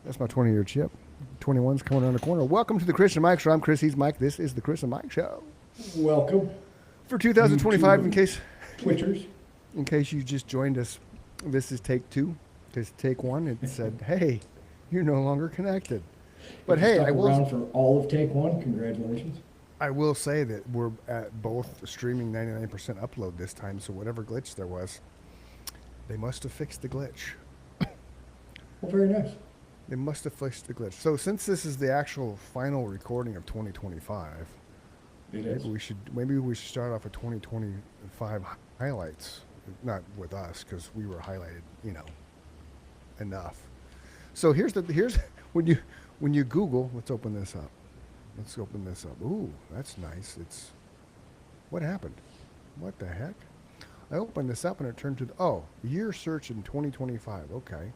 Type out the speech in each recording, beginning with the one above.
That's my 20-year chip. 21's coming around the corner. Welcome to the Chris and Mike Show. I'm Chris. He's Mike. This is the Chris and Mike Show Welcome, for YouTube 2025. and Twitchers. In case you just joined us, this is take two. Because take one, it said, "Hey, you're no longer connected." But If you hey, stuck around for all of take one. Congratulations. I will say that we're at both streaming 99% upload this time. So whatever glitch there was, they must have fixed the glitch. Well, very nice. They must have fixed the glitch. So since this is the actual final recording of 2025, It is. maybe we should start off with 2025 highlights. Not with us, because we were highlighted, enough. So here's when you Google. Let's open this up. Ooh, that's nice. What happened? What the heck? I opened this up and it turned to year search in 2025. Okay.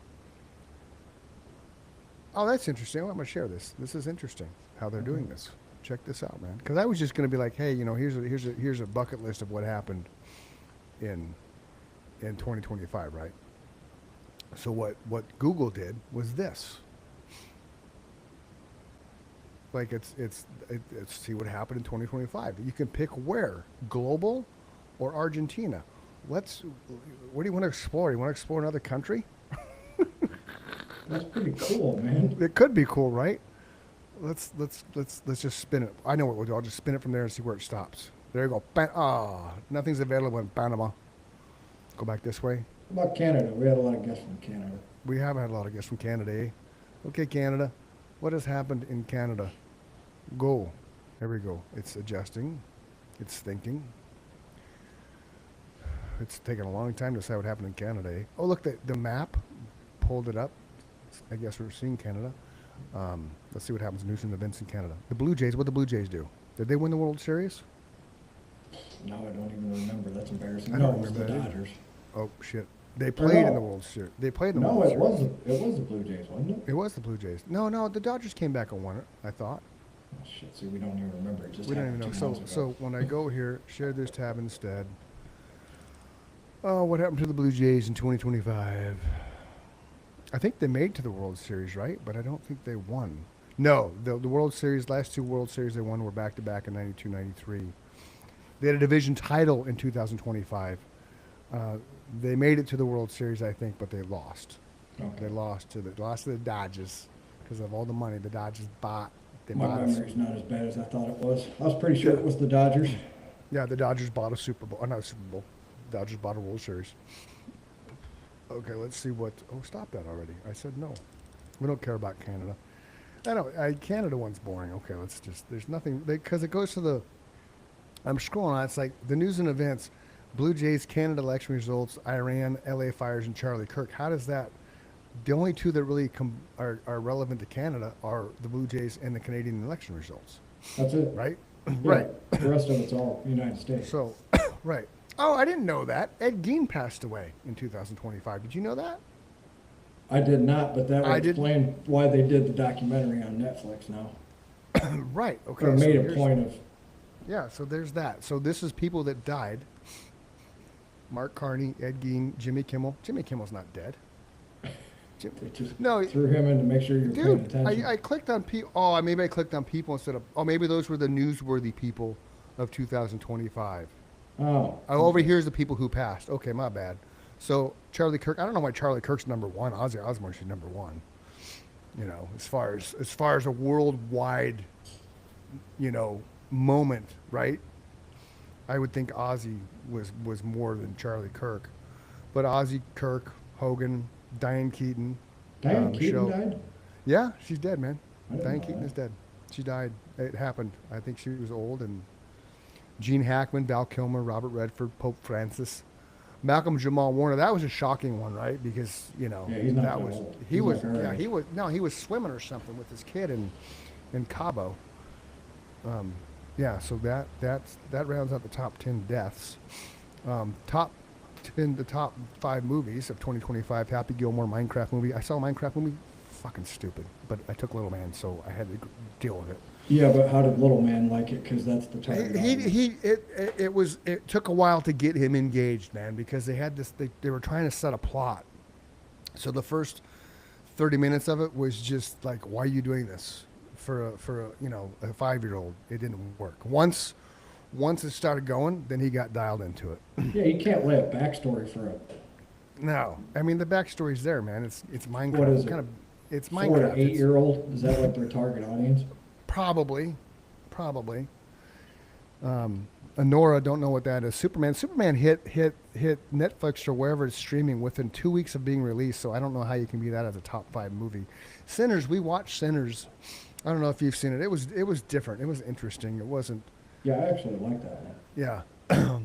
Oh, that's interesting. I'm going to share this. This is interesting how they're doing this. Check this out, man. Because I was just going to be like, hey, here's a bucket list of what happened in 2025, right? So what Google did was this. Like it's see what happened in 2025. You can pick where, global or Argentina. What do you want to explore? You want to explore another country? That's pretty cool, man. It could be cool, right? Let's just spin it. I know what we'll do. I'll just spin it from there and see where it stops. There you go. Nothing's available in Panama. Go back this way. How about Canada? We had a lot of guests from Canada. We have had a lot of guests from Canada, eh? Okay, Canada. What has happened in Canada? Go. There we go. It's adjusting. It's thinking. It's taken a long time to say what happened in Canada, eh? Oh, look, the map pulled it up. I guess we're seeing Canada. Let's see what happens in news and events in Canada. The Blue Jays, what did the Blue Jays do? Did they win the World Series? No, I don't even remember. That's embarrassing. I No, don't it was the remember that either. Dodgers. Oh, shit. They played no. in the World Series. They played in the No, World it Series. was the Blue Jays, wasn't it? It was the Blue Jays. No, the Dodgers came back and won it, I thought. Oh, shit, see, we don't even remember. It just We don't even happened know. 2 months So ago. when I go here, share this tab instead. Oh, what happened to the Blue Jays in 2025? I think they made it to the World Series, right? But I don't think they won. No, the World Series, last two World Series they won were back-to-back in 92, 93. They had a division title in 2025. They made it to the World Series, I think, but they lost. Okay. They lost to the Dodgers because of all the money the Dodgers bought. My memory's not as bad as I thought it was. I was pretty sure it was the Dodgers. Yeah, the Dodgers bought a Super Bowl. Not a Super Bowl. The Dodgers bought a World Series. Okay, let's see what... Oh, stop that already. I said no. We don't care about Canada. I know. Canada one's boring. Okay, let's just... There's nothing... Because it goes to the... I'm scrolling on. It's like the news and events. Blue Jays, Canada election results, Iran, LA fires, and Charlie Kirk. How does that... The only two that really are relevant to Canada are the Blue Jays and the Canadian election results. That's it. Right? Yeah, Right. The rest of it's all United States. So, right. Oh, I didn't know that. Ed Gein passed away in 2025. Did you know that? I did not, but that I would did- explain why they did the documentary on Netflix now. Right. Okay. Or so made a here's- point of. Yeah. So there's that. So this is people that died. Mark Carney, Ed Gein, Jimmy Kimmel. Jimmy Kimmel's not dead. They just No, threw him in to make sure you're paying dude. attention. I clicked on people. Oh, maybe I clicked on people instead of. Oh, maybe those were the newsworthy people of 2025. Oh. Over here's the people who passed. Okay, my bad. So Charlie Kirk. I don't know why Charlie Kirk's number one. Ozzy Osbourne should number one. As far as a worldwide, moment, right? I would think Ozzy was more than Charlie Kirk, but Ozzy, Kirk, Hogan, Diane Keaton. Diane Keaton Michelle- died? Yeah, she's dead, man. I didn't Diane know Keaton that. is dead. She died. It happened. I think she was old. And Gene Hackman, Val Kilmer, Robert Redford, Pope Francis, Malcolm Jamal Warner. That was a shocking one, right? Because he's not that that was old. he He's was like her yeah age. he was no he was swimming or something with his kid in Cabo. Yeah, so that rounds out the top 10 deaths. The top 5 movies of 2025. Happy Gilmore, Minecraft movie. I saw a Minecraft movie. Fucking stupid, but I took Little Man, so I had to deal with it. Yeah, but how did Little Man like it? Because that's the target. It took a while to get him engaged, man, because they had this. They were trying to set a plot. So the first 30 minutes of it was just like, why are you doing this for a, a 5-year-old? It didn't work. Once it started going, then he got dialed into it. Yeah, you can't lay a backstory for a No, I mean the backstory's there, man. It's Minecraft. What is It's it? kind of it's 4 Minecraft. to 8 It's year old. Is that like their target audience? probably. Anora, don't know what that is. Superman hit Netflix or wherever it's streaming within 2 weeks of being released. So I don't know how you can be that as a top 5 movie. Sinners, we watched Sinners. I don't know if you've seen it. It was different. It was interesting. It wasn't. Yeah, I actually like that one. Yeah.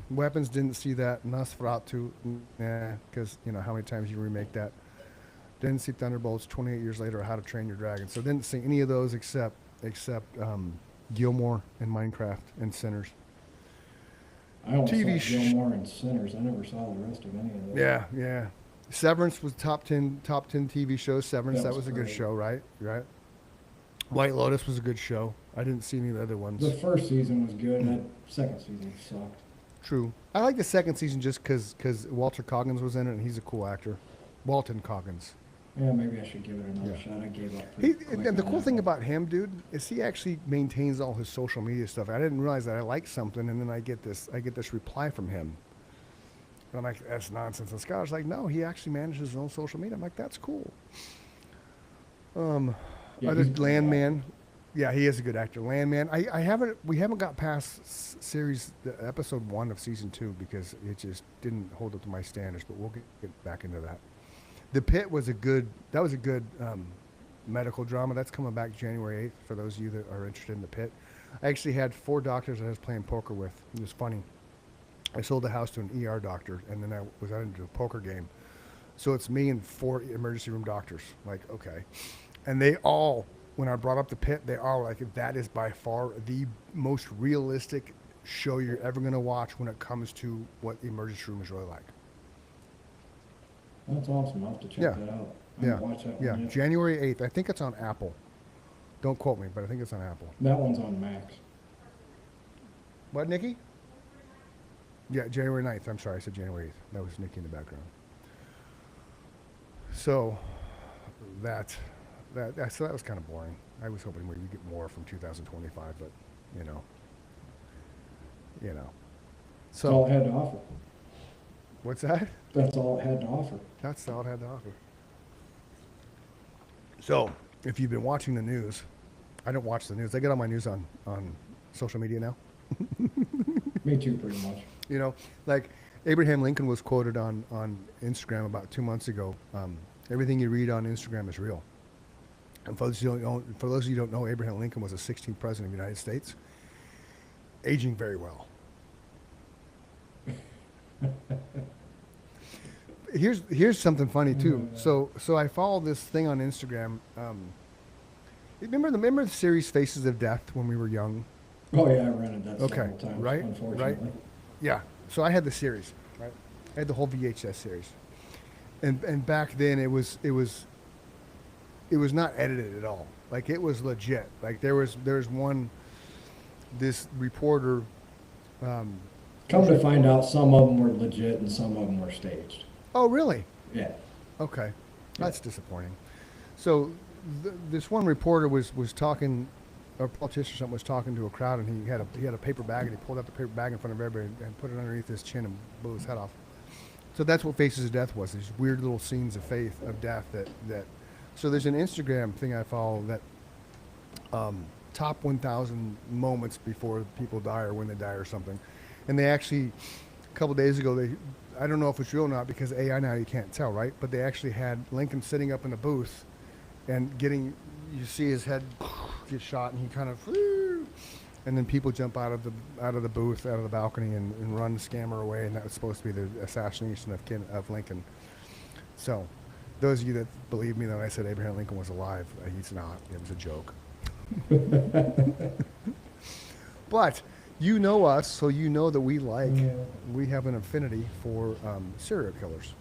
Weapons didn't see that. Nosferatu, nah, because how many times you remake that. Didn't see Thunderbolts 28 years later or How to Train Your Dragon. So didn't see any of those except Gilmore and Minecraft and Sinners. I only TV saw Gilmore and Sinners. I never saw the rest of any of those. Yeah. Severance was top 10 TV shows. Severance, that was a good great. show, right? White Lotus was a good show. I didn't see any of the other ones. The first season was good. That second season sucked. True. I like the second season just because Walter Coggins was in it and he's a cool actor. Walton Coggins. Yeah, maybe I should give it another Yeah. shot. I gave up. He, pretty quick and the on cool that thing one. about him, dude, is he actually maintains all his social media stuff. I didn't realize that I like something, and then I get this reply from him, and I'm like, that's nonsense. And Scott's like, no, he actually manages his own social media. I'm like, that's cool. Yeah, Other he's a good Landman, yeah, he is a good actor. Landman, we haven't got past episode 1 of season 2 because it just didn't hold up to my standards. But we'll get back into that. The Pit was a good medical drama. That's coming back January 8th for those of you that are interested in The Pit. I actually had 4 doctors I was playing poker with. It was funny. I sold the house to an ER doctor, and then I was out into a poker game. So it's me and 4 emergency room doctors. Like, okay. And they all, when I brought up The Pit, they all were like, that is by far the most realistic show you're ever going to watch when it comes to what the emergency room is really like. That's awesome. I'll have to check Yeah. that out. I Yeah, haven't watched that yeah. one yet. January 8th. I think it's on Apple. Don't quote me, but I think it's on Apple. That one's on Max. What, Nikki? Yeah, January 9th. I'm sorry, I said January 8th. That was Nikki in the background. So so that was kind of boring. I was hoping we'd get more from 2025, but you know. That's all So it had to offer. what's that? That's all it had to offer. That's all it had to offer. So, if you've been watching the news, I don't watch the news. I get all my news on social media now. Me too, pretty much. Like Abraham Lincoln was quoted on Instagram about 2 months ago. Everything you read on Instagram is real. And for those of you who don't know, Abraham Lincoln was the 16th president of the United States, aging very well. Here's something funny too. So I follow this thing on Instagram. Remember the series Faces of Death when we were young? Oh yeah, I rented that Okay, several times, right. unfortunately. Yeah. So I had the series, right? I had the whole VHS series, and back then it was not edited at all. Like it was legit. Like there's this reporter. Come to find out, some of them were legit and some of them were staged. Oh, really? Yeah. Okay, that's disappointing. So this one reporter was talking, or a politician or something was talking to a crowd, and he had a paper bag, and he pulled out the paper bag in front of everybody and put it underneath his chin and blew his head off. So that's what Faces of Death was. These weird little scenes of death that. So there's an Instagram thing I follow that top 1,000 moments before people die or when they die or something, and they actually a couple days ago I don't know if it's real or not because AI now you can't tell, right? But they actually had Lincoln sitting up in the booth and you see his head get shot and he kind of, and then people jump out of the booth, out of the balcony and run the scammer away, and that was supposed to be the assassination of Lincoln. So those of you that believe me that I said Abraham Lincoln was alive, he's not. It was a joke. But you know us, so you know that we have an affinity for serial killers.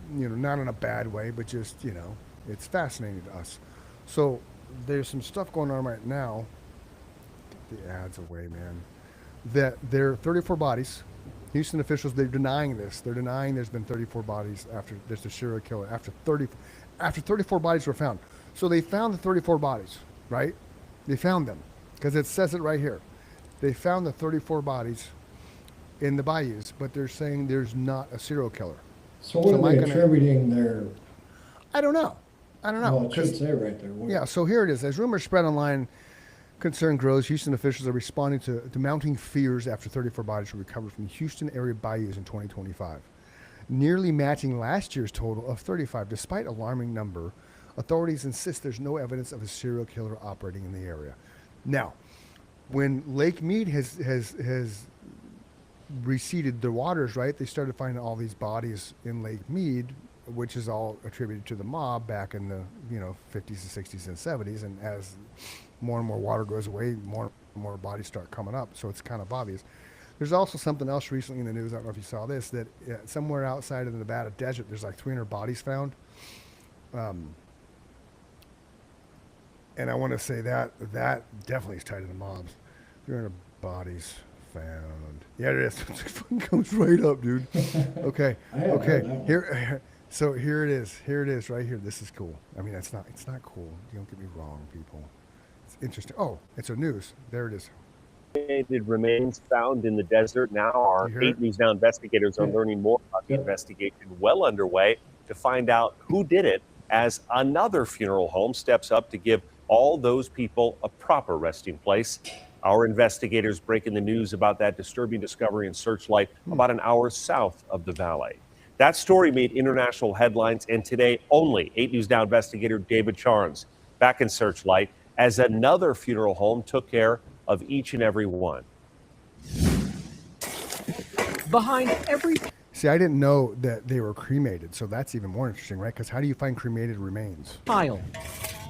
Not in a bad way, but just, it's fascinating to us. So there's some stuff going on right now. Get the ads away, man. That there are 34 bodies. Houston officials, they're denying this. They're denying there's been 34 bodies after there's a serial killer. after 34 bodies were found. So they found the 34 bodies, right? They found them because it says it right here. They found the 34 bodies in the bayous, but they're saying there's not a serial killer. So what am are I they gonna- attributing their, I don't know. well, it 'cause- should say right there. What- yeah, so here it is. As rumors spread online, concern grows. Houston officials are responding to mounting fears after 34 bodies were recovered from Houston area bayous in 2025, nearly matching last year's total of 35. Despite alarming number, authorities insist there's no evidence of a serial killer operating in the area. Now, when Lake Mead has receded the waters, right? They started finding all these bodies in Lake Mead, which is all attributed to the mob back in the 50s and 60s and 70s. And as more and more water goes away, more and more bodies start coming up. So it's kind of obvious. There's also something else recently in the news. I don't know if you saw this, that somewhere outside of the Nevada desert, there's like 300 bodies found. And I want to say that definitely is tied to the mobs. 300 bodies found. Yeah, it is. It fucking comes right up, dude. Okay. I haven't Okay. heard that one. Here. So here it is. Here it is, right here. This is cool. I mean, it's not cool. Don't get me wrong, people. It's interesting. Oh, it's a news. There it is. Remains found in the desert. Now our You hear 8 it? News Now investigators are learning more about the Yep. investigation well underway to find out who did it, as another funeral home steps up to give all those people a proper resting place. Our investigators breaking the news about that disturbing discovery in Searchlight about an hour south of the valley. That story made international headlines, and today only 8 News Now investigator David Charnes back in Searchlight as another funeral home took care of each and every one. Behind every See, I didn't know that they were cremated, so that's even more interesting, right? Because how do you find cremated remains? pile,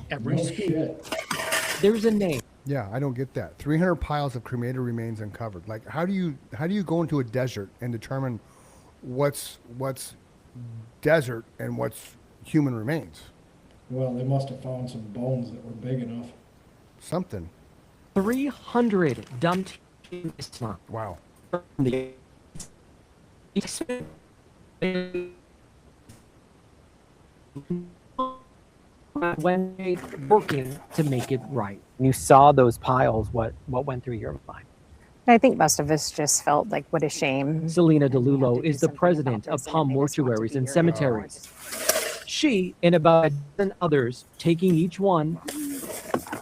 every No scoop, shit. there's a name. Yeah, I don't get that. 300 piles of cremated remains uncovered. Like, how do you go into a desert and determine what's desert and what's human remains? Well, they must have found some bones that were big enough. Something. 300 dumped in this slump. Wow. From the when they working to make it right. You saw those piles, what went through your mind? I think most of us just felt like, what a shame. Selena We have to DeLulo do is the something president about of this, and Palm they just want to Mortuaries be and here Cemeteries. anymore. She and about a dozen others taking each one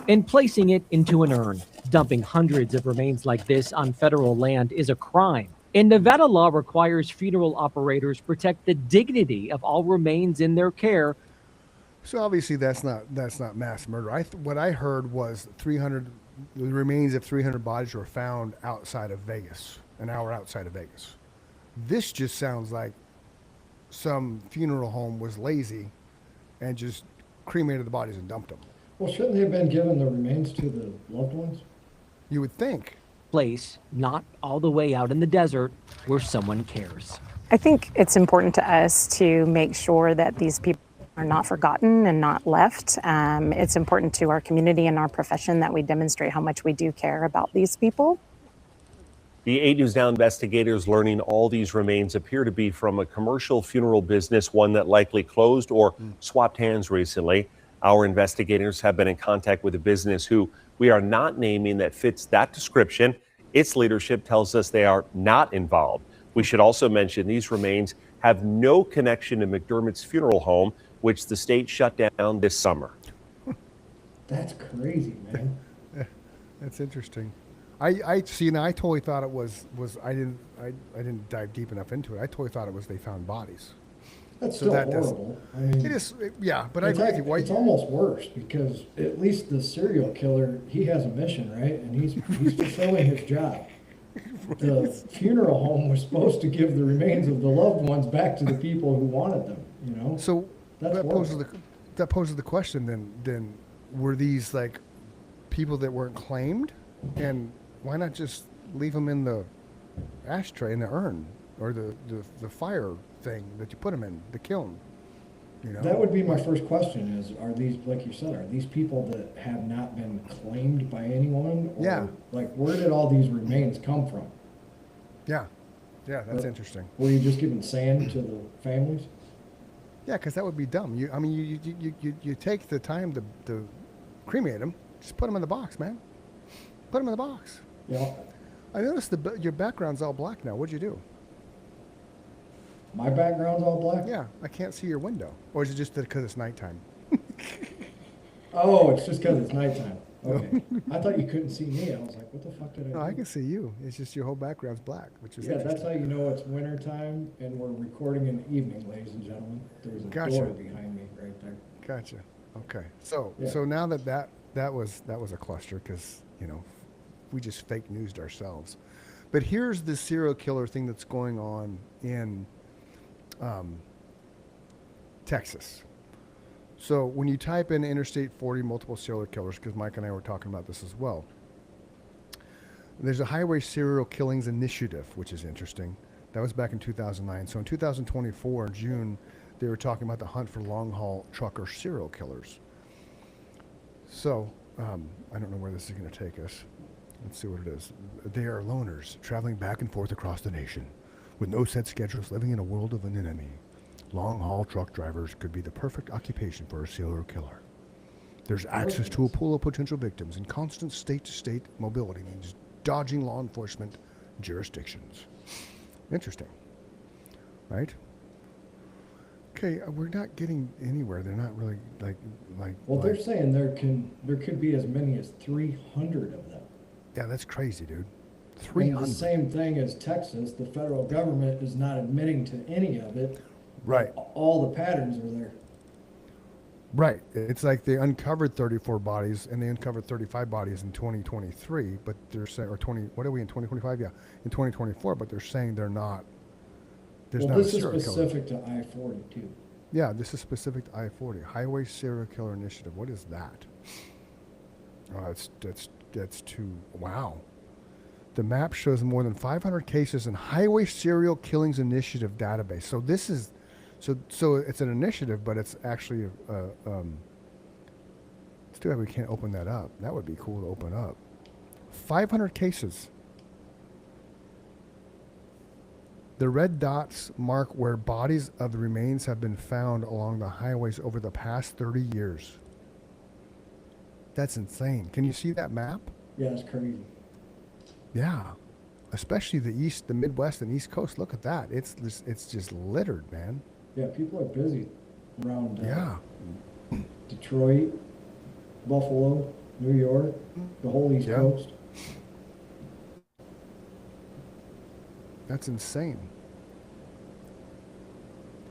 and placing it into an urn. Dumping hundreds of remains like this on federal land is a crime. And Nevada law requires funeral operators protect the dignity of all remains in their care. So obviously that's not mass murder. What I heard was the remains of 300 bodies were found outside of Vegas, an hour outside of Vegas. This just sounds like some funeral home was lazy and just cremated the bodies and dumped them. Well, shouldn't they have been given the remains to the loved ones? You would think. Place not all the way out in the desert where someone cares. I think it's important to us to make sure that these people are not forgotten and not left. It's important to our community and our profession that we demonstrate how much we do care about these people. The 8 News Now investigators learning all these remains appear to be from a commercial funeral business, one that likely closed or swapped hands recently. Our investigators have been in contact with a business who we are not naming that fits that description. Its leadership tells us they are not involved. We should also mention these remains have no connection to McDermott's funeral home, which the state shut down this summer. That's crazy, man. That's interesting. I see now. I totally thought it was I didn't dive deep enough into it. I totally thought it was they found bodies. That's So still that does- horrible. I mean, It is, yeah, but I it's, agree with you. Why- it's almost worse because at least the serial killer, he has a mission, right? And he's fulfilling his job. The funeral home was supposed to give the remains of the loved ones back to the people who wanted them, you know? So That's that horrible. poses the question. Then were these like people that weren't claimed, and why not just leave them in the ashtray in the urn or the fire thing that you put them in, the kiln? You know. That would be my first question is, are these, like you said, are these people that have not been claimed by anyone? Or, Yeah. like, where did all these remains come from? Yeah, that's interesting. Were you just giving sand to the families? Yeah, because that would be dumb. I mean, you take the time to cremate them. Just put them in the box, man. Put them in the box. Yeah. I noticed your background's all black now. What'd you do? My background's all black? Yeah, I can't see your window. Or is it just because it's nighttime? Oh, it's just because it's nighttime. Okay. I thought you couldn't see me. I was like, what the fuck did I do? No, I can see you. It's just your whole background's black, which is Yeah, that's interesting. how you know it's winter time and we're recording in the evening, ladies and gentlemen. There's a Gotcha. door behind me right there. Gotcha. Okay. So Yeah. so now that was a cluster because we just fake newsed ourselves. But here's the serial killer thing that's going on in Texas. So when you type in Interstate 40 multiple serial killers, because Mike and I were talking about this as well, there's a Highway Serial Killings Initiative, which is interesting. That was back in 2009. So in 2024, in June, they were talking about the hunt for long-haul trucker serial killers. So I don't know where this is going to take us. Let's see what it is. They are loners traveling back and forth across the nation with no set schedules, living in a world of an enemy. Long-haul truck drivers could be the perfect occupation for a serial killer. There's access to a pool of potential victims, and constant state-to-state mobility means dodging law enforcement jurisdictions. Interesting, right? Okay, we're not getting anywhere. They're not really like. Well, they're saying there could be as many as 300 of them. Yeah, that's crazy, dude. I mean, 300. the same thing as Texas. The federal government is not admitting to any of it. Right. All the patterns are there. Right. It's like they uncovered 34 bodies and they uncovered 35 bodies in 2023, but they're saying, or 20, what are we in 2025? Yeah, in 2024, but they're saying they're not. There's Well, not this a is serial killer. specific to I-40 too. Yeah, this is specific to I-40, Highway Serial Killer Initiative. What is that? Oh, that's too, wow. The map shows more than 500 cases in Highway Serial Killings Initiative database. So this is, so it's an initiative, but it's actually, it's too bad we can't open that up. That would be cool to open up. 500 cases. The red dots mark where bodies of the remains have been found along the highways over the past 30 years. That's insane. Can you see that map? Yeah, it's crazy. Yeah. Especially the East, the Midwest and East Coast. Look at that. It's just littered, man. Yeah, people are busy around Yeah. Detroit, Buffalo, New York, the whole East Yeah. Coast. That's insane.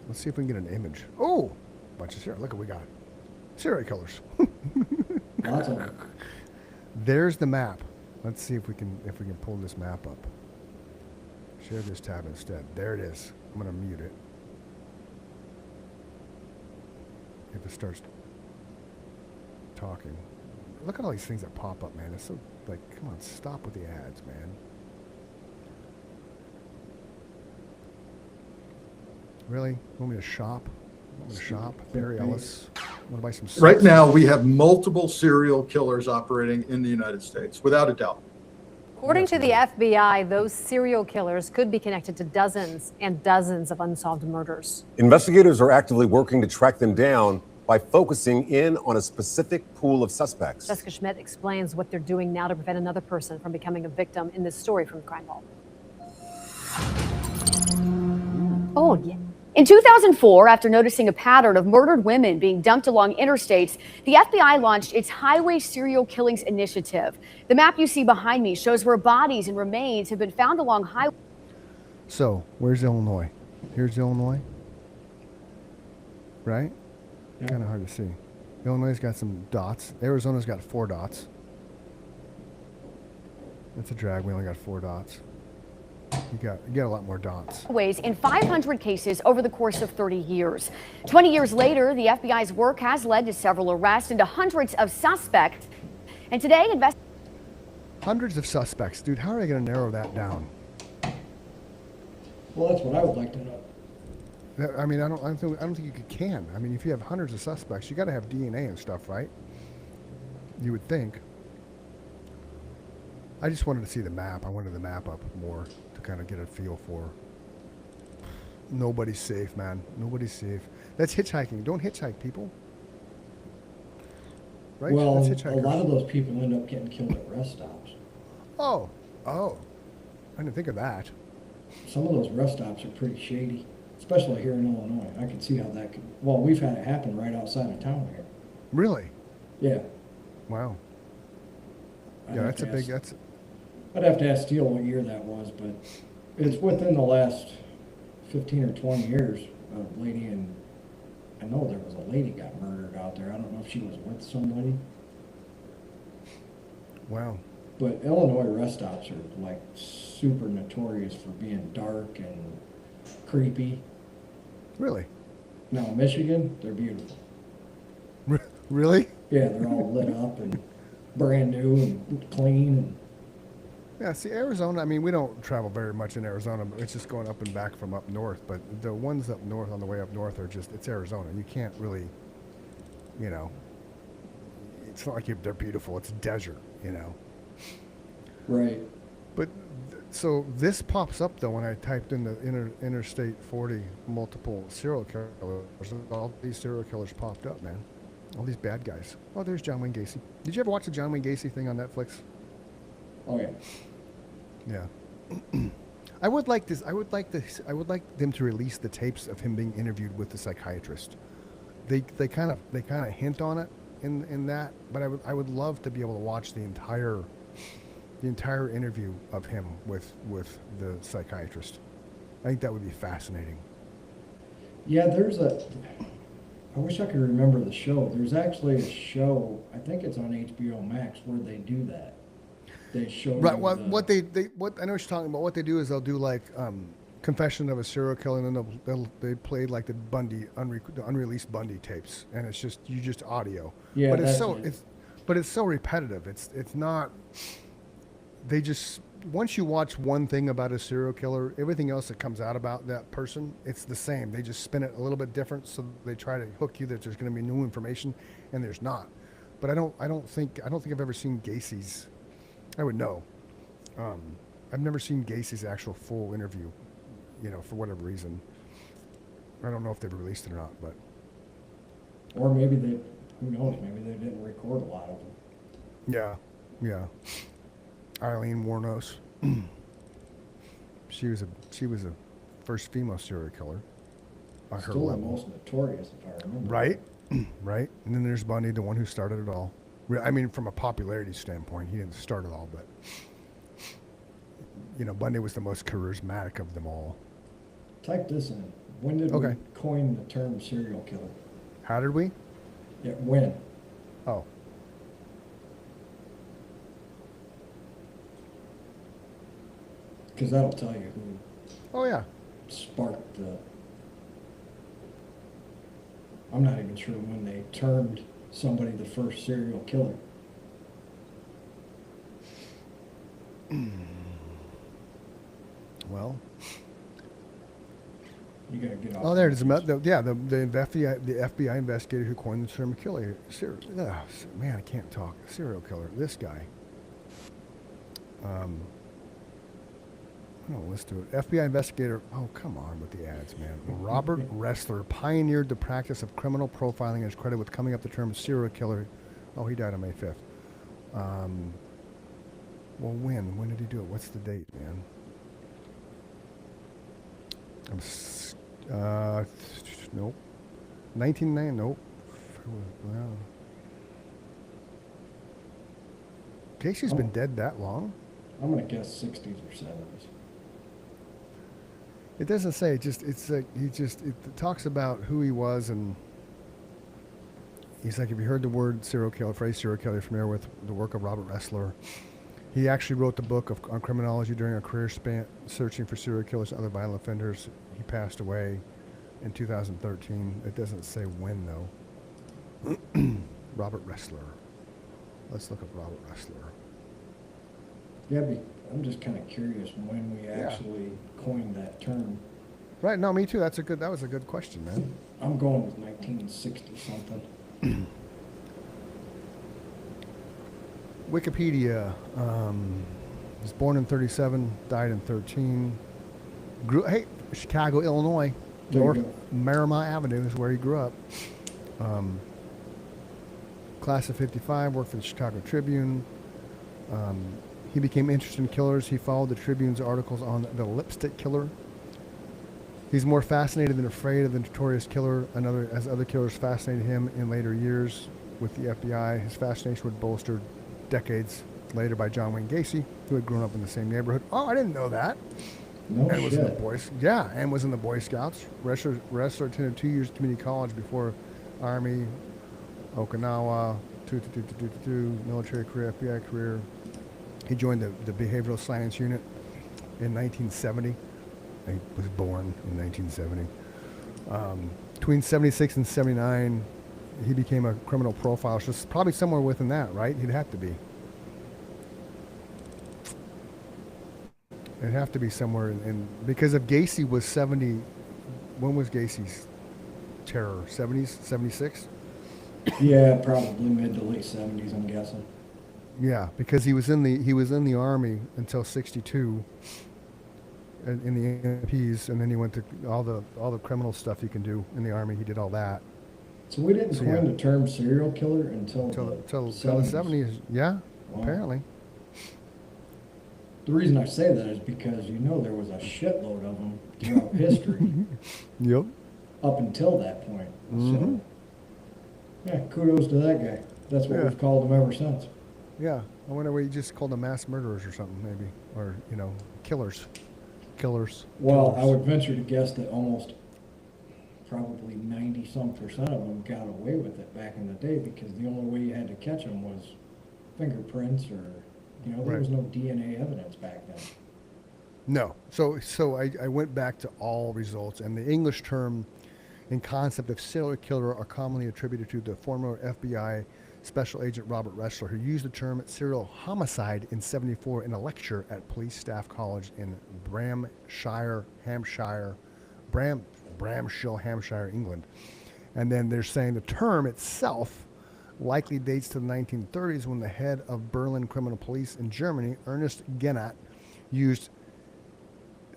Let's see if we can get an image. Oh, bunch of serial. Look what we got. Serial killers. Lots of them. There's the map. Let's see if we can pull this map up. Share this tab instead. There it is. I'm gonna mute it. If it starts talking. Look at all these things that pop up, man. It's so like, come on, stop with the ads, man. Really? You want me to shop? You want me to shop? Barry Ellis. Want to buy some Right suits? now, we have multiple serial killers operating in the United States, without a doubt. According to the FBI, those serial killers could be connected to dozens and dozens of unsolved murders. Investigators are actively working to track them down by focusing in on a specific pool of suspects. Jessica Schmidt explains what they're doing now to prevent another person from becoming a victim in this story from Crime Vault. Oh, yeah. In 2004, after noticing a pattern of murdered women being dumped along interstates, the FBI launched its Highway Serial Killings Initiative. The map you see behind me shows where bodies and remains have been found along highways. So, where's Illinois? Here's Illinois. Right? Yeah. Kind of hard to see. Illinois' got some dots. Arizona's got 4 dots. That's a drag. We only got 4 dots. You got a lot more dots. In 500 cases over the course of 30 years. 20 years later, the FBI's work has led to several arrests and to hundreds of suspects. And today, Hundreds of suspects, dude. How are they going to narrow that down? Well, that's what I would like to know. I mean, I don't think you can. I mean, if you have hundreds of suspects, you got to have DNA and stuff, right? You would think. I just wanted to see the map. I wanted the map up more to kind of get a feel for. Nobody's safe, man. Nobody's safe. That's hitchhiking. Don't hitchhike, people. Right? Well, That's a hitchhikers. lot of those people end up getting killed at rest stops. Oh. I didn't think of that. Some of those rest stops are pretty shady, especially here in Illinois. I can see how that could, well, we've had it happen right outside of town here. Really? Yeah. Wow. I'd Yeah, have that's a to big. ask- That's I'd have to ask Steele what year that was, but it's within the last 15 or 20 years. A lady in, I know there was a lady got murdered out there. I don't know if she was with somebody, wow. but Illinois rest stops are like super notorious for being dark and creepy. Really? Now, Michigan, they're beautiful. Really? Yeah, they're all lit up and brand new and clean. And Yeah. See, Arizona. I mean, we don't travel very much in Arizona. But it's just going up and back from up north. But the ones up north, on the way up north, are just. It's Arizona. You can't really. You know. It's not like they're beautiful. It's desert. You know. right. But so this pops up though when I typed in the Interstate 40 multiple serial killers. All these serial killers popped up, man. All these bad guys. Oh, there's John Wayne Gacy. Did you ever watch the John Wayne Gacy thing on Netflix? Oh yeah. Yeah. I would like this. I would like them to release the tapes of him being interviewed with the psychiatrist. They kind of hint on it in that, but I would love to be able to watch the entire interview of him with the psychiatrist. I think that would be fascinating. Yeah, I wish I could remember the show. There's actually a show, I think it's on HBO Max, where they do that. They show Right. you Well, the- what I know what you're talking about. What they do is they'll do like Confession of a Serial Killer, and then they play like the the unreleased Bundy tapes, and it's just audio. Yeah, but it's that's it. it's so repetitive. It's not. They just once you watch one thing about a serial killer, everything else that comes out about that person, it's the same. They just spin it a little bit different, so they try to hook you that there's going to be new information, and there's not. But I don't think I've ever seen Gacy's. I would know. I've never seen Gacy's actual full interview, for whatever reason. I don't know if they've released it or not, but Or maybe who knows, maybe they didn't record a lot of them. yeah. Eileen Wuornos. She was a first female serial killer on her Still the level. most notorious, if I remember. Right, right. And then there's Bundy, the one who started it all. I mean, from a popularity standpoint, he didn't start it all, but Bundy was the most charismatic of them all. Type this in. When did Okay. we coin the term serial killer? How did we? Yeah, when? Oh, Because that'll tell you who oh yeah. sparked the. I'm not even sure when they termed somebody the first serial killer. Well, You gotta get off. oh, there it is. The FBI investigator who coined the term killer. Man, I can't talk. Serial killer. This guy. No, let's do it. FBI investigator. Oh, come on with the ads, man. Robert Ressler pioneered the practice of criminal profiling and is credited with coming up with the term serial killer. Oh, he died on May 5th. Well, when? When did he do it? What's the date, man? Nope. 1990. Nope. Well, Gacy's been dead that long? I'm gonna guess 60s or 70s. It doesn't say. It talks about who he was, and he's like, if you heard the word serial killer, phrase serial killer, you're familiar with the work of Robert Ressler. He actually wrote the book on criminology during a career span searching for serial killers and other violent offenders. He passed away in 2013. It doesn't say when though. Robert Ressler. Let's look up Robert Ressler. Yeah, I'm just kind of curious when we actually coined that term. Right. No, me too. That was a good question, man. I'm going with 1960 something. Wikipedia. Was born in 37, died in 13. Hey, Chicago, Illinois. There you North go. Merrimah Avenue is where he grew up. Class of 55, worked for the Chicago Tribune. He became interested in killers. He followed the Tribune's articles on the lipstick killer. He's more fascinated than afraid of the notorious killer, as other killers fascinated him in later years with the FBI. His fascination would bolster decades later by John Wayne Gacy, who had grown up in the same neighborhood. Oh, I didn't know that. No And was in the shit. and was in the Boy Scouts. Wrestler attended 2 years community college before Army, Okinawa, military career, FBI career. He joined the Behavioral Science Unit in 1970. He was born in 1970. Between 76 and 79, he became a criminal profilist. Probably somewhere within that, right? He'd have to be. It'd have to be somewhere because if Gacy was 70, when was Gacy's terror? 70s, 76? Yeah, probably mid to late 70s, I'm guessing. Yeah, because he was in the Army until 62 in the MPs, and then he went to all the criminal stuff you can do in the Army. He did all that. So we didn't So, coin yeah. the term serial killer until Till the the 70s. Yeah, Wow. apparently. The reason I say that is because there was a shitload of them throughout history Yep. up until that point. Mhm. So, yeah, kudos to that guy. That's what Yeah. we've called him ever since. Yeah. I wonder what you just called them mass murderers or something, maybe. Or, killers. Killers. Well, I Killers. would venture to guess that almost probably 90-some% of them got away with it back in the day because the only way you had to catch them was fingerprints or, there Right. was no DNA evidence back then. No. So I went back to all results, and the English term and concept of serial killer are commonly attributed to the former FBI Special Agent Robert Ressler, who used the term serial homicide in '74 in a lecture at Police Staff College in Bramshire, England. And then they're saying the term itself likely dates to the 1930s when the head of Berlin Criminal Police in Germany, Ernest Gennat, used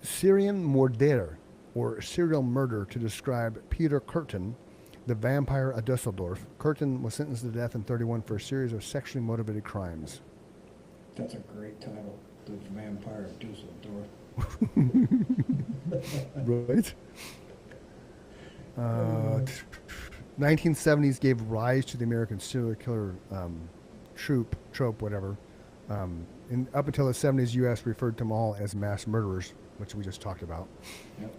Serienmörder, or serial murder, to describe Peter Kürten, the vampire of Dusseldorf. Kürten was sentenced to death in 1931 for a series of sexually motivated crimes. That's a great title, The Vampire of Dusseldorf. Right? 1970s gave rise to the American serial killer trope, whatever. Up until the 70s, U.S. referred to them all as mass murderers, which we just talked about. Yep.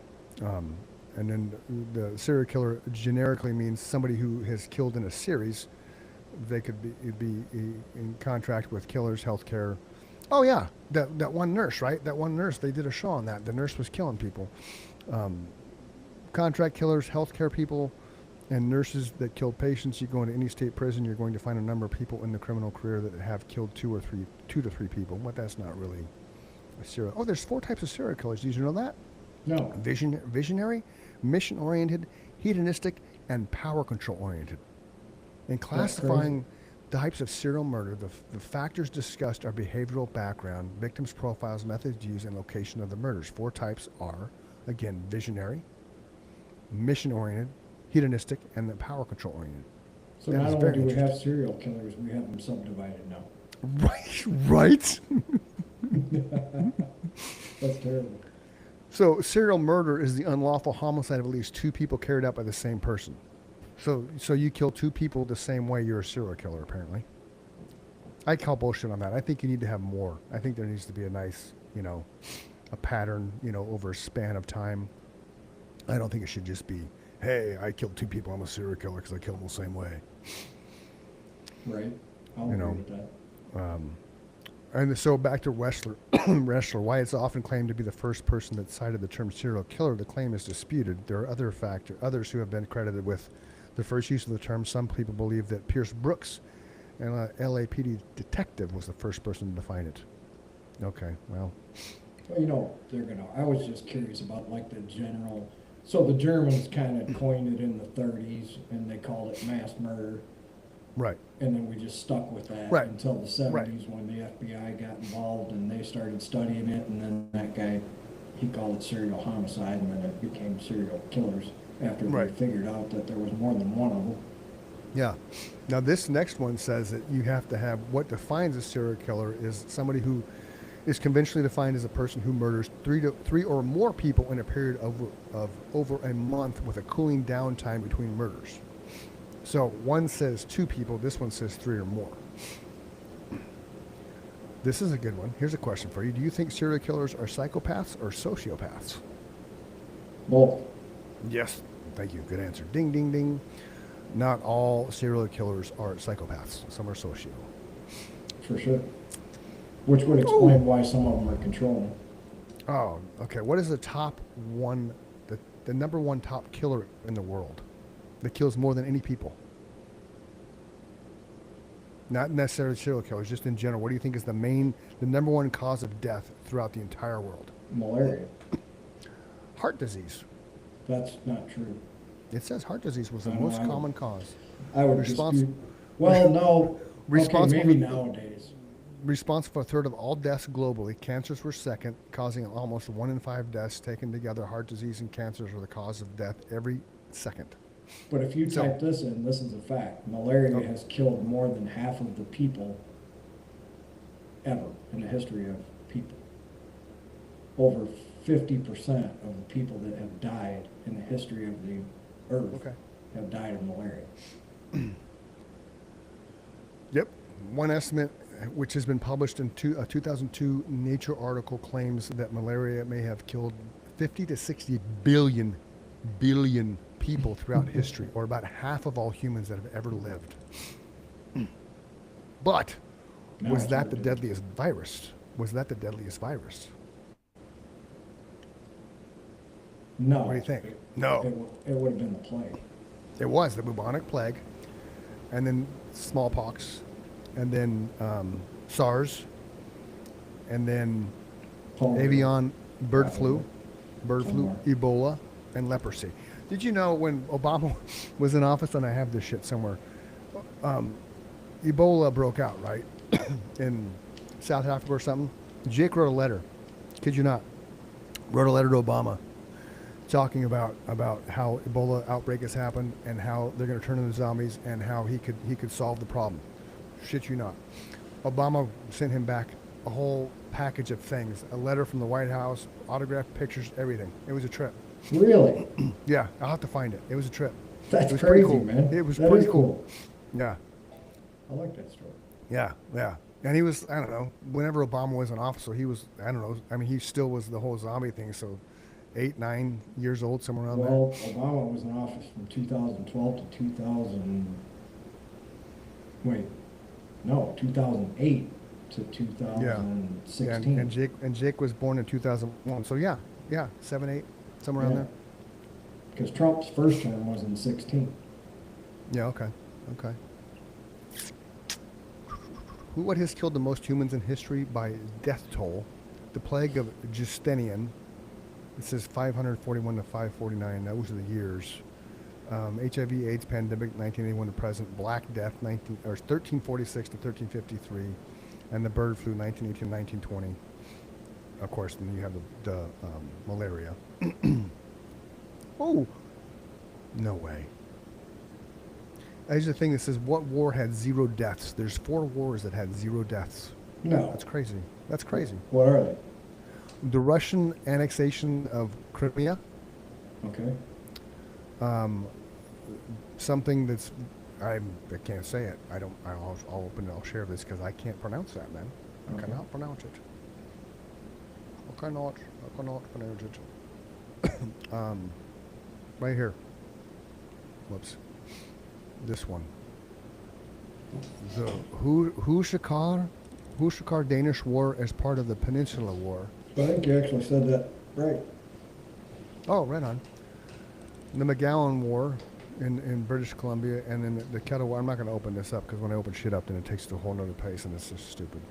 And then the serial killer generically means somebody who has killed in a series. They could be in contract with killers, healthcare. Oh yeah, that one nurse, right? That one nurse. They did a show on that. The nurse was killing people. Contract killers, healthcare people, and nurses that killed patients. You go into any state prison, you're going to find a number of people in the criminal career that have killed 2 to 3 people. But that's not really a serial. Oh, there's 4 types of serial killers. Did you know that? No. Visionary, mission-oriented, hedonistic, and power control-oriented. In classifying types of serial murder, the factors discussed are behavioral background, victims' profiles, methods used, and location of the murders. 4 types are, again, visionary, mission-oriented, hedonistic, and the power control-oriented. So That not is only very do we have interesting. serial killers, we have them subdivided now. Right? That's terrible. So serial murder is the unlawful homicide of at least 2 people carried out by the same person. So you kill 2 people the same way, you're a serial killer, apparently. I call bullshit on that. I think you need to have more. I think there needs to be a nice, a pattern, over a span of time. I don't think it should just be, hey, I killed 2 people, I'm a serial killer because I killed them the same way. Right. I'll agree with that. And so back to Ressler, why it's often claimed to be the first person that cited the term serial killer, the claim is disputed. There are others who have been credited with the first use of the term. Some people believe that Pierce Brooks, an LAPD detective, was the first person to define it. Okay, well. Well, I was just curious about the general, so the Germans kind of coined it in the 30s and they called it mass murder. Right. And then we just stuck with that Right. until the 70s Right. when the FBI got involved and they started studying it, and then that guy he called it serial homicide, and then it became serial killers after Right. they figured out that there was more than one of them. Yeah. Now this next one says that you have to have what defines a serial killer is somebody who is conventionally defined as a person who murders three or more people in a period of over a month with a cooling down time between murders. So one says 2 people, this one says 3 or more. This is a good one. Here's a question for you. Do you think serial killers are psychopaths or sociopaths? Both. Yes. Thank you. Good answer. Ding, ding, ding. Not all serial killers are psychopaths. Some are socio. For sure. Which would explain why some of them are controlling. Oh, okay. What is the top one, the number one top killer in the world that kills more than any people? Not necessarily serial killers, just in general. What do you think is the number one cause of death throughout the entire world? Malaria. Heart disease. That's not true. It says heart disease was the I know, most I would- common cause. I would Respons- dispute. Well, no. Okay, Responsible maybe for- nowadays. Responsible for a third of all deaths globally. Cancers were second, causing almost 1 in 5 deaths. Taken together, heart disease and cancers were the cause of death every second. But if you So- type this in, this is a fact. Malaria Oh. has killed more than half of the people ever in the history of people. Over 50% of the people that have died in the history of the earth Okay. have died of malaria. Yep. One estimate, which has been published in a 2002 Nature article, claims that malaria may have killed 50 to 60 billion people throughout history, or about half of all humans that have ever lived. But Now was it's that hard the to- deadliest virus? Was that the deadliest virus? No. What do you think? It, No. it would have been the plague. It was the bubonic plague, and then smallpox, and then SARS, and then Polio. avian bird Polio. flu, Ebola, and leprosy. Did you know when Obama was in office, and I have this shit somewhere, Ebola broke out, right, in South Africa or something? Jake wrote a letter, kid you not, wrote a letter to Obama talking about how Ebola outbreak has happened and how they're going to turn into zombies and how he could solve the problem. Shit you not. Obama sent him back a whole package of things, a letter from the White House, autographed pictures, everything. It was a trip. Really? Yeah, I'll have to find it. It was a trip. That's It was pretty crazy, cool. man. It was That pretty is cool. Yeah, I like that story. yeah. And he was, I don't know, whenever Obama was in office, so he was, I don't know, I mean, he still was the whole zombie thing, so 8, 9 years old, somewhere around Well, Obama was in office from 2012 to 2008 to there. 2016. And Jake was born in 2001, so yeah, 7, 8, somewhere around Yeah. Because Trump's first term was in 16. there. Yeah, okay. What has killed the most humans in history by death toll? The plague of Justinian. It says 541 to 549. Those are the years. HIV/AIDS pandemic 1981 to present. Black Death 1346 to 1353, and the bird flu 1918 to 1920. Of course, then you have the malaria. Oh, no way. There's a thing that says what war had 0 deaths. There's 4 wars that had 0 deaths. No. That's crazy. That's crazy. What are they? The Russian annexation of Crimea. Okay. Something that's I can't say it. I'll open. I'll share this because I can't pronounce that, man. I Okay. cannot pronounce it. I cannot pronounce it. Right here. Whoops. This one. The Hushakar Danish War as part of the Peninsula War. I think you actually said that right. Oh, right on. The McGowan War in British Columbia, and then the Kettle War. I'm not going to open this up because when I open shit up, then it takes it to a whole nother pace, and it's just stupid.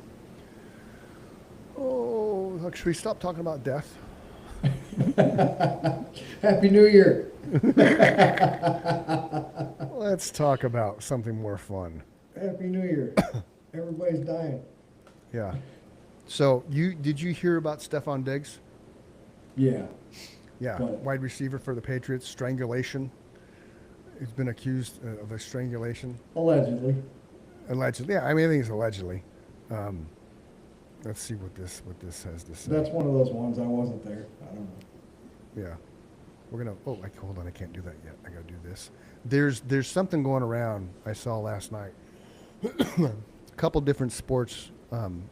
Oh, look, should we stop talking about death? Happy New Year. Let's talk about something more fun. Happy New Year. Everybody's dying. Yeah. So did you hear about Stefan Diggs? Yeah, Yeah, But- wide receiver for the Patriots, strangulation. He's been accused of a strangulation. allegedly. Allegedly. Yeah, I mean, I think it's allegedly. Let's see what this has to say. That's one of those ones, I wasn't there. I don't know. Yeah. We're going to, hold on, I can't do that yet. I got to do this. There's something going around I saw last night. A couple different sports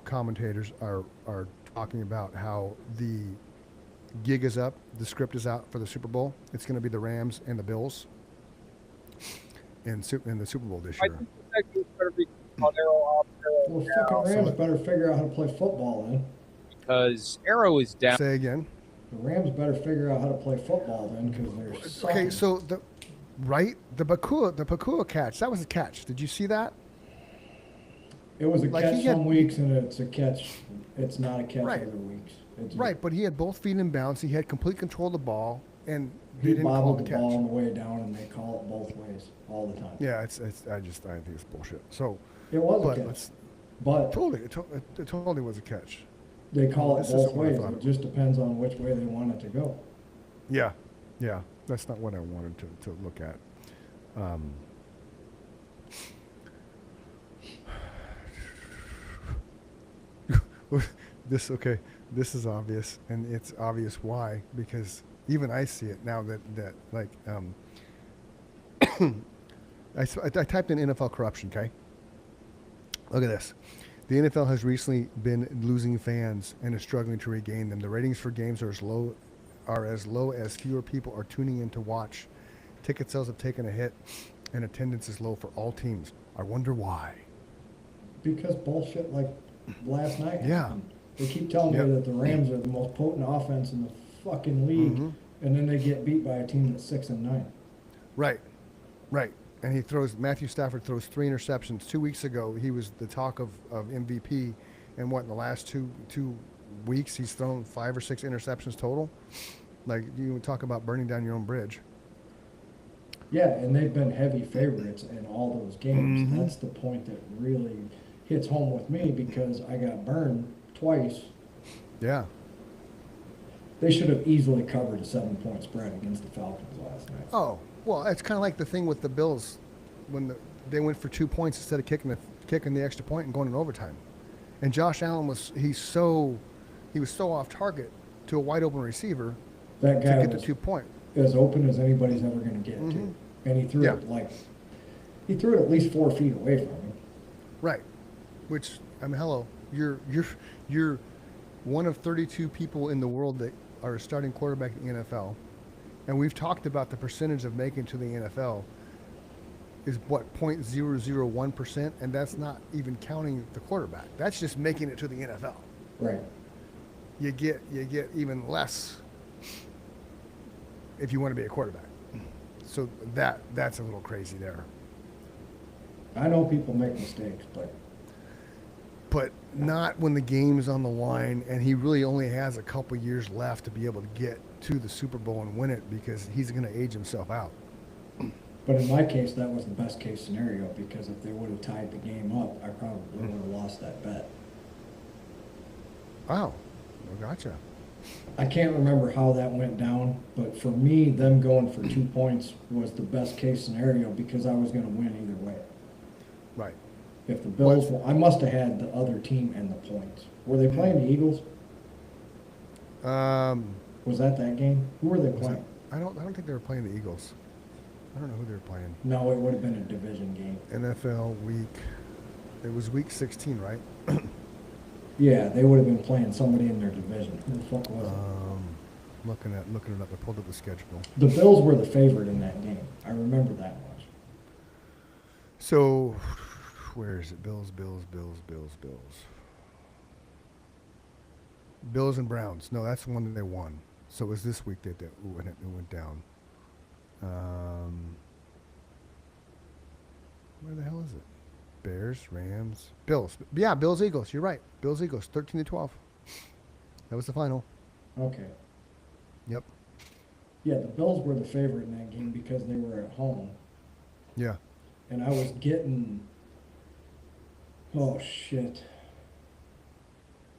commentators are talking about how the gig is up, the script is out for the Super Bowl. It's going to be the Rams and the Bills in the Super Bowl this year. Well, fucking Rams better figure out how to play football then. Because Arrow is down. Say again. The Rams better figure out how to play football then, because they're Okay, sucking. so the Pakua catch, that was a catch. Did you see that? It was a like catch he had- some weeks, and it's a catch. It's not a catch Right. other weeks. It's Right, but he had both feet in bounds. He had complete control of the ball, and they He didn't call bobbled it the a catch. ball on the way down, and they call it both ways all the time. Yeah, I think it's bullshit. So, It was but a catch, let's but it totally was a catch. they call it This isn't both what I ways. thought. It just depends on which way they want it to go. Yeah, that's not what I wanted to look at. This is obvious, and it's obvious why, because even I see it now that like I typed in NFL corruption. Okay, look at this. The NFL has recently been losing fans and is struggling to regain them. The ratings for games are as low as fewer people are tuning in to watch. Ticket sales have taken a hit, and attendance is low for all teams. I wonder why. Because bullshit like last night. Yeah. happened. They keep telling Yep. me that the Rams are the most potent offense in the fucking league, Mhm. and then they get beat by a team that's 6-9. Right. And Matthew Stafford throws 3 interceptions. 2 weeks ago, he was the talk of MVP. And in the last two weeks, he's thrown 5 or 6 interceptions total. Like, you talk about burning down your own bridge. Yeah, and they've been heavy favorites in all those games. Mhm. That's the point that really hits home with me, because I got burned twice. Yeah. They should have easily covered a 7-point spread against the Falcons last night. Oh, well, it's kind of like the thing with the Bills when they went for 2 points instead of kicking the extra point and going in overtime. And Josh Allen was so off target to a wide open receiver That to guy get the was 2 point. as open as anybody's ever going to get to, and he threw Mm-hmm. Yeah. he threw it at least 4 feet away from him. Right. Which, I mean, hello, you're one of 32 people in the world that are a starting quarterback in the NFL, and we've talked about the percentage of making to the NFL is what, 0.001%, and that's not even counting the quarterback. That's just making it to the NFL. Right. You get even less if you want to be a quarterback. So that's a little crazy there. I know people make mistakes, But not when the game's on the line and he really only has a couple years left to be able to get to the Super Bowl and win it, because he's going to age himself out. but in my case, that was the best case scenario, because if they would have tied the game up, I probably would have lost that bet. Wow. Well, gotcha. I can't remember how that went down, but for me, them going for 2 points was the best case scenario, because I was going to win either way. Right. If the Bills, I must have had the other team and the points. Were they playing the Eagles? Was that game? Who were they Was playing? it- I don't think they were playing the Eagles. I don't know who they were playing. No, it would have been a division game. NFL week. It was week 16, right? Yeah, they would have been playing somebody in their division. Who the fuck was it? Looking it up. I pulled up the schedule. The Bills were the favorite in that game. I remember that much. So, where is it? Bills. Bills and Browns. No, that's the one that they won. So it was this week that it went down. Where the hell is it? Bears, Rams, Bills. Yeah, Bills, Eagles. You're right. Bills, Eagles, 13-12. That was the final. Okay. Yep. Yeah, the Bills were the favorite in that game because they were at home. Yeah. And I was getting, oh shit.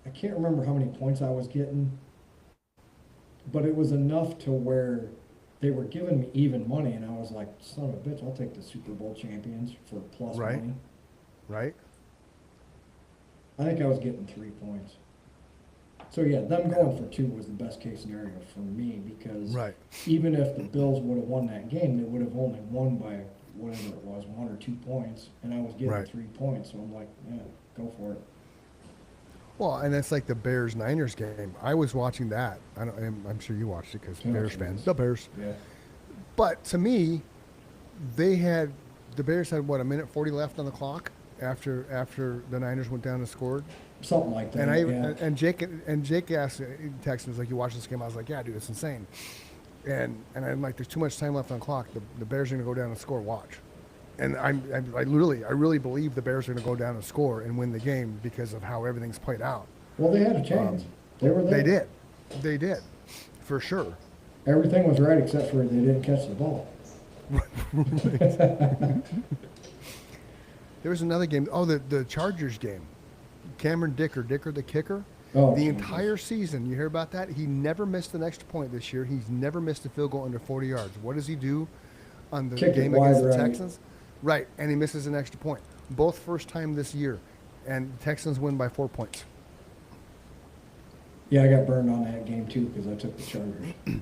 I can't remember how many points I was getting, but it was enough to where they were giving me even money, and I was like, son of a bitch, I'll take the Super Bowl champions for plus Right. money. Right? I think I was getting 3 points. So yeah, them going for 2 was the best case scenario for me, because Right. even if the Bills would have won that game, they would have only won by whatever it was, 1 or 2 points, and I was getting Right. 3 points, so I'm like, yeah, go for it. Well, and that's like the Bears-Niners game. I was watching that. I'm sure you watched it because Yeah, Bears it fans. was. The Bears. Yeah. But to me, the Bears had what, a minute 40 left on the clock after the Niners went down and scored. Something like that. And yeah. and Jake asked, texted me, like, you watch this game? I was like, yeah, dude, it's insane. And I'm like, there's too much time left on the clock. The Bears are gonna go down and score. Watch. And I really believe the Bears are gonna go down and score and win the game because of how everything's played out. Well, they had a chance. They were there. They did, for sure. Everything was right except for they didn't catch the ball. There was another game. Oh, the Chargers game. Cameron Dicker the kicker. Oh, The Jesus. entire season, you hear about that? He never missed an extra point this year. He's never missed a field goal under 40 yards. What does he do on the Kick it game wide against the right. Texans? Right, and he misses an extra point. Both first time this year. And the Texans win by 4 points. Yeah, I got burned on that game too because I took the Chargers.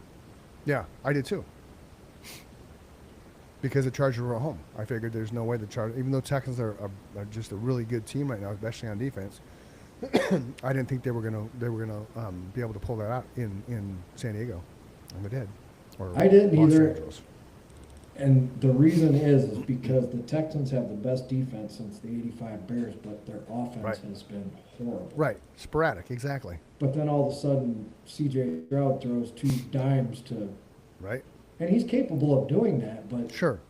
Yeah, I did too. Because the Chargers were at home. I figured there's no way the Chargers, even though Texans are just a really good team right now, especially on defense, I didn't think they were gonna be able to pull that out in San Diego, and they did. Or I didn't Los either. Angeles. And the reason is because the Texans have the best defense since the '85 Bears, but their offense Right. has been horrible. Right, sporadic, exactly. But then all of a sudden, C.J. Stroud throws 2 dimes to, Right, and he's capable of doing that, but sure.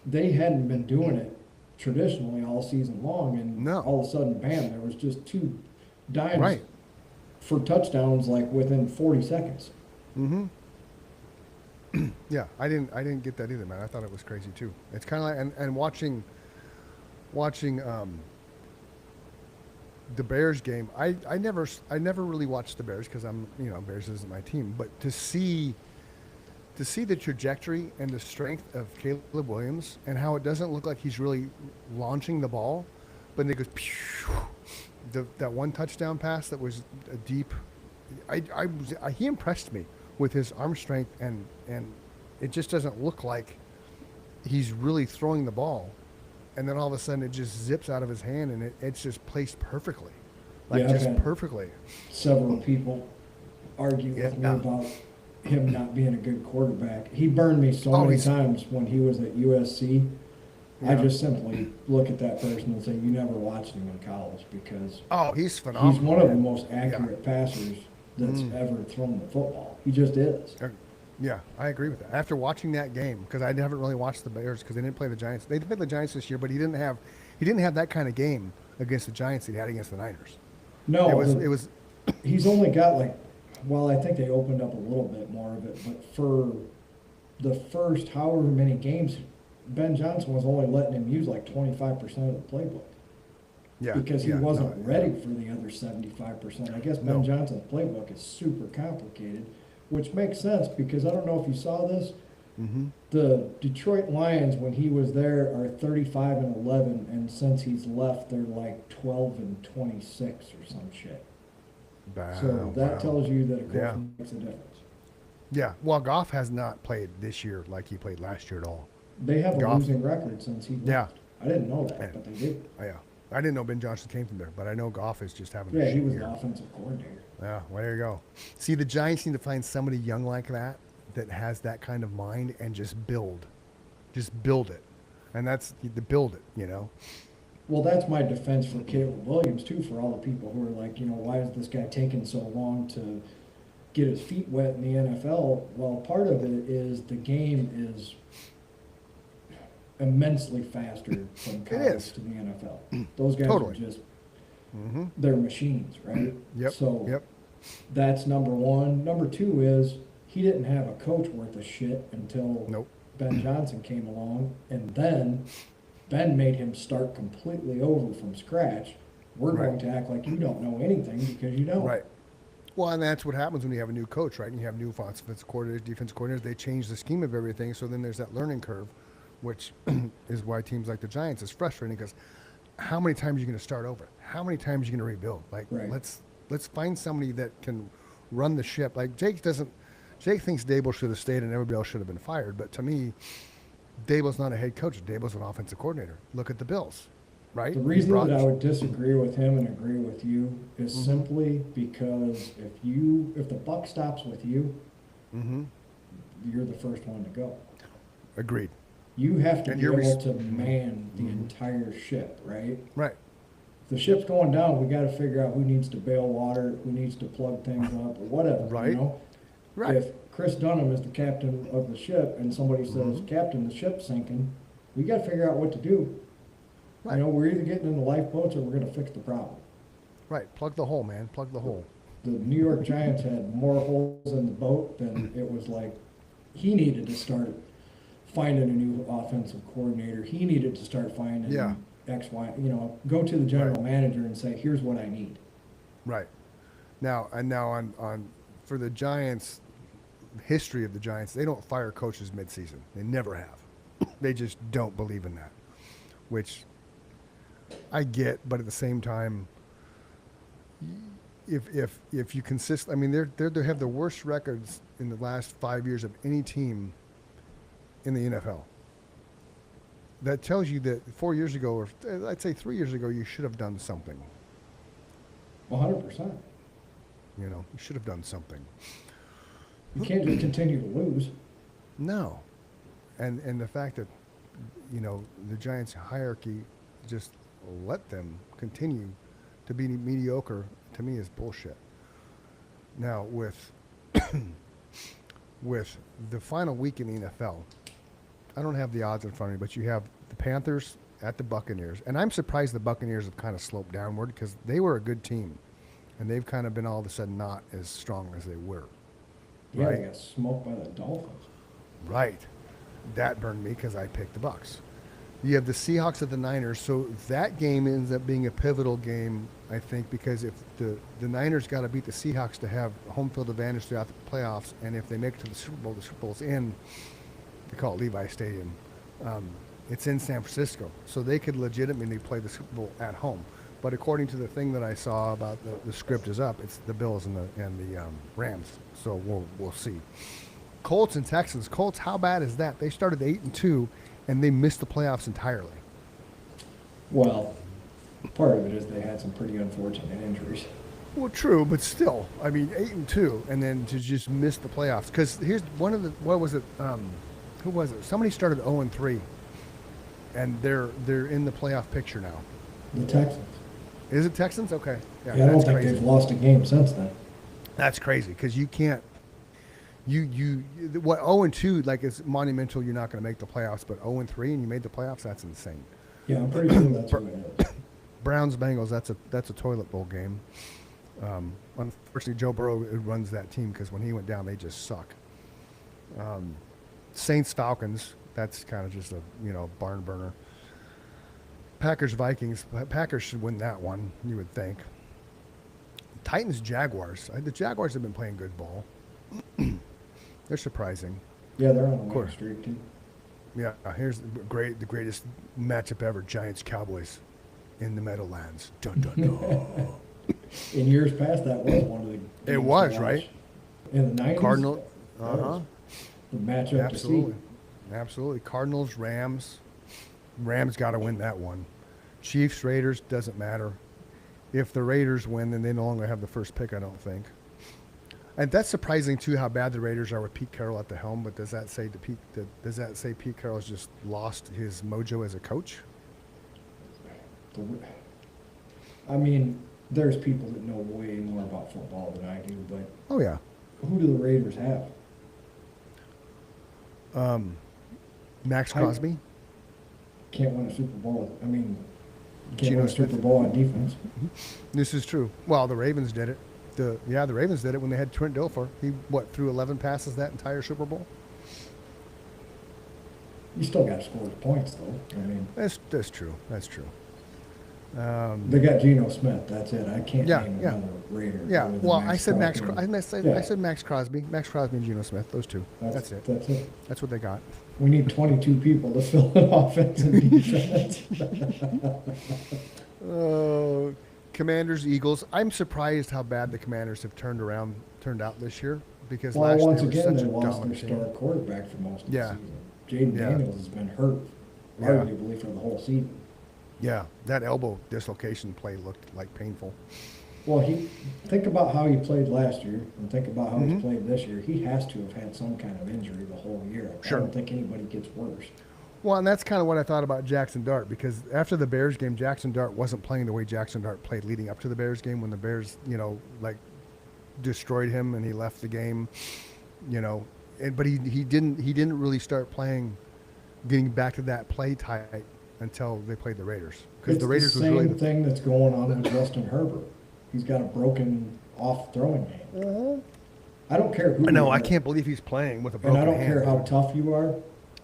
they hadn't been doing it traditionally all season long, and No. all of a sudden, bam, there was just 2 dimes Right. for touchdowns like within 40 seconds. Mm-hmm. Yeah, I didn't get that either, man. I thought it was crazy too. It's kind of like and watching the Bears game. I never really watched the Bears because Bears isn't my team. But to see the trajectory and the strength of Caleb Williams and how it doesn't look like he's really launching the ball, but then it goes pew, that one touchdown pass that was a deep. He impressed me with his arm strength and it just doesn't look like he's really throwing the ball, and then all of a sudden it just zips out of his hand and it's just placed perfectly, like Yeah, I've just had perfectly. Several people argue with me Yeah. about him not being a good quarterback. He burned me so Oh, many he's- times when he was at USC. I Yeah. just simply look at that person and say, you never watched him in college, because Oh, he's phenomenal. he's one of the man. most accurate passers that's Mm. ever thrown the football. He just is. Yeah, I agree with that. After watching that game, because I haven't really watched the Bears because they didn't play the Giants. They played the Giants this year, but he didn't have that kind of game against the Giants that he had against the Niners. No, It was he's only got I think they opened up a little bit more of it, but for the first however many games, Ben Johnson was only letting him use 25% of the playbook. yeah Because he yeah, wasn't no, ready for the other 75%. I guess Ben No. Johnson's playbook is super complicated, which makes sense because I don't know if you saw this. Mm-hmm. The Detroit Lions, when he was there, are 35-11, and since he's left, they're 12-26 or some shit. So that tells you that a coach Yeah. makes a difference. Yeah, well, Goff has not played this year like he played last year at all. They have a Goff. losing record since he left. Yeah. I didn't know that, Yeah. but they did. Oh, yeah, I didn't know Ben Johnson came from there, but I know Goff is just having a Yeah, he shit was year. the offensive coordinator. Yeah, well, there you go. See, the Giants need to find somebody young like that has that kind of mind and just build it, and that's the build it. Well, that's my defense for Caleb Williams, too, for all the people who are like, why is this guy taking so long to get his feet wet in the NFL? Well, part of it is the game is immensely faster from college is. to the NFL. Those guys Totally. are just, Mm-hmm. they're machines, right? Yep. So Yep. that's number one. Number two is he didn't have a coach worth of shit until Nope. Ben Johnson came along, and then Ben made him start completely over from scratch. We're Right. going to act like you don't know anything because you don't. Right. Well, and that's what happens when you have a new coach, right? And you have new offensive coordinators, defense coordinators. They change the scheme of everything. So then there's that learning curve, which is why teams like the Giants is frustrating because how many times are you going to start over? How many times are you going to rebuild? Like, Right. let's find somebody that can run the ship. Like Jake thinks Dable should have stayed and everybody else should have been fired. But to me, Dable's not a head coach. Dable's an offensive coordinator. Look at the Bills, right? The He reason brought- that I would disagree with him and agree with you is Mm-hmm. simply because if the buck stops with you, Mm-hmm. you're the first one to go. Agreed. You have to And be you're able res- to man the entire ship, right? Right. If the ship's going down, we gotta figure out who needs to bail water, who needs to plug things up, or whatever, Right. you know? Right. If Chris Dunham is the captain of the ship and somebody Mm-hmm. says, Captain, the ship's sinking, we gotta figure out what to do. Right. You know, we're either getting in the lifeboats or we're gonna fix the problem. Right. Plug the hole, man. Plug the hole. The New York Giants had more holes in the boat than it was like, he needed to start finding a new offensive coordinator. He needed to start finding Yeah. X, Y, you know, go to the general manager and say, here's what I need. Right. Now on for the Giants, history of the Giants, they don't fire coaches midseason. They never have. They just don't believe in that, which I get. But at the same time, if you consist, I mean, they have the worst records in the last 5 years of any team in the NFL. That tells you that 4 years ago, or I'd say 3 years ago, you should have done something. 100%. You know, you should have done something. You can't just continue to lose. No. And the fact that, you know, the Giants hierarchy just let them continue to be mediocre, to me, is bullshit. Now, with the final week in the NFL, I don't have the odds in front of me, but you have the Panthers at the Buccaneers. And I'm surprised the Buccaneers have kind of sloped downward because they were a good team. And they've kind of been all of a sudden not as strong as they were. Yeah, Right. they got smoked by the Dolphins. Right. That burned me because I picked the Bucks. You have the Seahawks at the Niners, so that game ends up being a pivotal game, I think, because if the Niners got to beat the Seahawks to have home field advantage throughout the playoffs, and if they make it to the Super Bowl's in, they call it Levi Stadium. It's in San Francisco, so they could legitimately play the Super Bowl at home. But according to the thing that I saw about the script is up, it's the Bills and the Rams. So we'll see. Colts and Texans. Colts, how bad is that? They started 8-2, and they missed the playoffs entirely. Well, part of it is they had some pretty unfortunate injuries. Well, true, but still, I mean, 8-2, and then to just miss the playoffs. Because here's one of the what was it? Who was it? Somebody started 0-3, and they're in the playoff picture now. The Texans. Is it Texans? Okay, Yeah, I don't that's think crazy. they've lost a game since then. That's crazy because you can't. What 0-2 like is monumental. You're not going to make the playoffs, but 0-3 and you made the playoffs. That's insane. Yeah, I'm pretty sure that's what it is. Browns Bengals. That's a toilet bowl game. Unfortunately, Joe Burrow runs that team because when he went down, they just suck. Saints Falcons. That's kind of just a barn burner. Packers Vikings. Packers should win that one. You would think. Titans Jaguars. The Jaguars have been playing good ball. They're surprising. Yeah, they're on a winning course. streak too. Yeah, here's the greatest matchup ever: Giants Cowboys in the Meadowlands. Dun dun dun. In years past, that was one of the. games to was, watch. right? In the 90s. Cardinal. that was The matchup Absolutely. to see. Absolutely. Cardinals Rams. Rams got to win that one. Chiefs Raiders doesn't matter. If the Raiders win, then they no longer have the first pick. I don't think. And that's surprising too, how bad the Raiders are with Pete Carroll at the helm. But does that say Pete Carroll's just lost his mojo as a coach? I mean, there's people that know way more about football than I do, but Oh yeah. who do the Raiders have? Max Crosby. Can't win a Super Bowl. I mean, can't Geno win a Super Smith. Bowl on defense. This is true. Well, the Ravens did it. The Ravens did it when they had Trent Dilfer. He threw 11 passes that entire Super Bowl. You still got to score the points, though. I mean, That's true. That's true. They got Geno Smith. That's it. I can't Yeah, name yeah. another Raider. Yeah, other than well, I said Max. Crosby. I said Max Crosby and Geno Smith. Those two. That's it. That's it. That's what they got. We need 22 people to fill an offense and defense. Commanders, Eagles. I'm surprised how bad the Commanders have turned out this year because Well, last once year again, was they such a lost their dominant star team. quarterback for most of Yeah. the season. Jaden Yeah. Daniels has been hurt, Yeah. arguably, for the whole season. Yeah, that elbow dislocation play looked like painful. Well, think about how he played last year and think about how Mm-hmm. he's played this year. He has to have had some kind of injury the whole year. Sure. I don't think anybody gets worse. Well, and that's kind of what I thought about Jackson Dart because after the Bears game, Jackson Dart wasn't playing the way Jackson Dart played leading up to the Bears game when the Bears, destroyed him and he left the game, but he didn't really start playing, getting back to that play type until they played the Raiders because It's the Raiders the was same really thing that's going on with Justin Herbert. He's got a broken off throwing hand. I don't care who. No, you I are, can't believe he's playing with a and broken I don't hand. care how tough you are.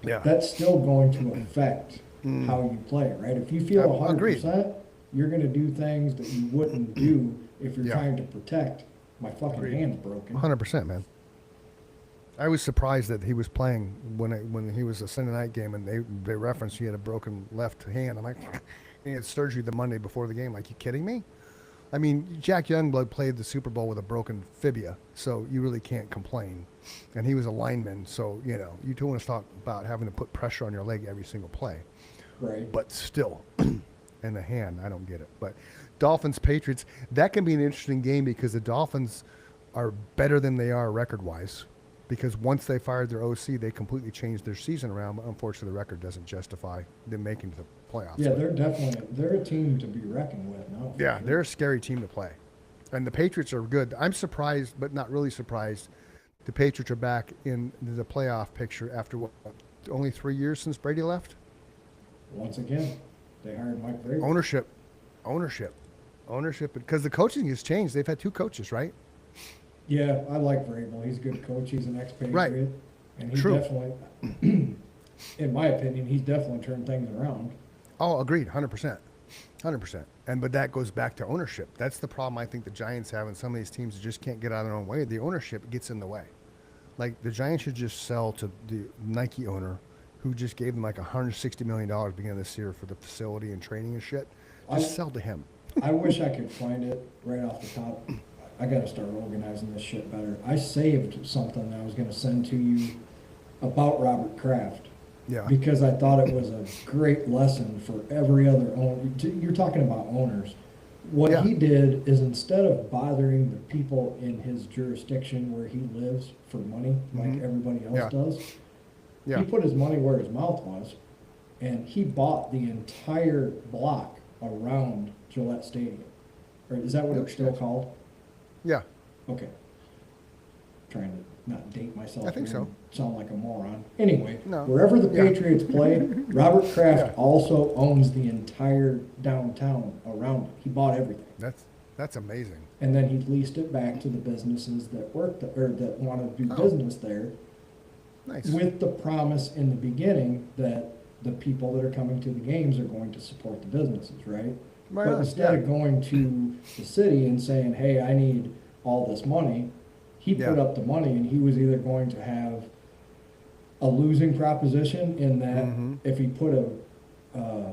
Yeah. That's still going to affect how you play, right? If you feel Agreed. 100%, you're going to do things that you wouldn't do if you're Yeah. trying to protect. My fucking hand's broken. 100%, man. I was surprised that he was playing when he was a Sunday night game and they referenced he had a broken left hand. I'm like, he had surgery the Monday before the game. Like, you kidding me? I mean, Jack Youngblood played the Super Bowl with a broken fibia, so you really can't complain. And he was a lineman, so, you don't want to talk about having to put pressure on your leg every single play. Right. But still, in the hand, I don't get it. But Dolphins, Patriots, that can be an interesting game because the Dolphins are better than they are record-wise. Because once they fired their OC, they completely changed their season around. But unfortunately, the record doesn't justify them making the playoffs. Yeah, they're a team to be reckoned with now. Yeah, they're a scary team to play. And the Patriots are good. I'm surprised, but not really surprised. The Patriots are back in the playoff picture after only 3 years since Brady left? Once again, they hired Mike Vrabel. Ownership. Because the coaching has changed. They've had 2 coaches, right? Yeah, I like Vrabel. He's a good coach. He's an ex-Patriot. Right. And he True. definitely, in my opinion, he's definitely turned things around. Oh, agreed, 100%. But that goes back to ownership. That's the problem I think the Giants have, and some of these teams that just can't get out of their own way. The ownership gets in the way. Like, the Giants should just sell to the Nike owner, who just gave them like $160 million beginning of this year for the facility and training and shit. Just sell to him. I wish I could find it right off the top. I got to start organizing this shit better. I saved something that I was going to send to you about Robert Kraft. Yeah. Because I thought it was a great lesson for every other owner. You're talking about owners. What Yeah. he did is instead of bothering the people in his jurisdiction where he lives for money, like everybody else Yeah. does, Yeah. he put his money where his mouth was, and he bought the entire block around Gillette Stadium. Or is that what it's still called? Yeah. Okay. Trying to not date myself. I think here so. and sound like a moron. Anyway, No. wherever the Yeah. Patriots play, Robert Kraft Yeah. also owns the entire downtown around it. He bought everything. That's amazing. And then he leased it back to the businesses that that want to do business there, Nice. with the promise in the beginning that the people that are coming to the games are going to support the businesses, right? Right But on, instead yeah. of going to the city and saying, hey, I need all this money, he put Yeah. up the money, and he was either going to have a losing proposition in that Mm-hmm. if he put a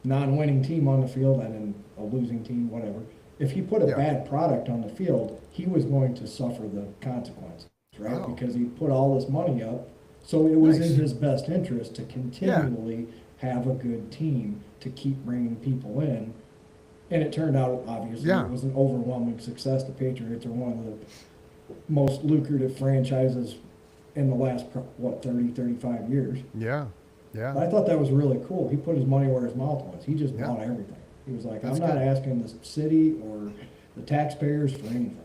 non-winning team on the field and then a losing team, whatever, if he put a Yeah. bad product on the field, he was going to suffer the consequences, right? Oh. Because he put all this money up. So it was Nice. in his best interest to continually have a good team to keep bringing people in. And it turned out, obviously, Yeah. it was an overwhelming success. The Patriots are one of the most lucrative franchises in the last, 30, 35 years. Yeah. Yeah. But I thought that was really cool. He put his money where his mouth was. He just Yeah. bought everything. He was like, That's I'm not good. asking the city or the taxpayers for anything.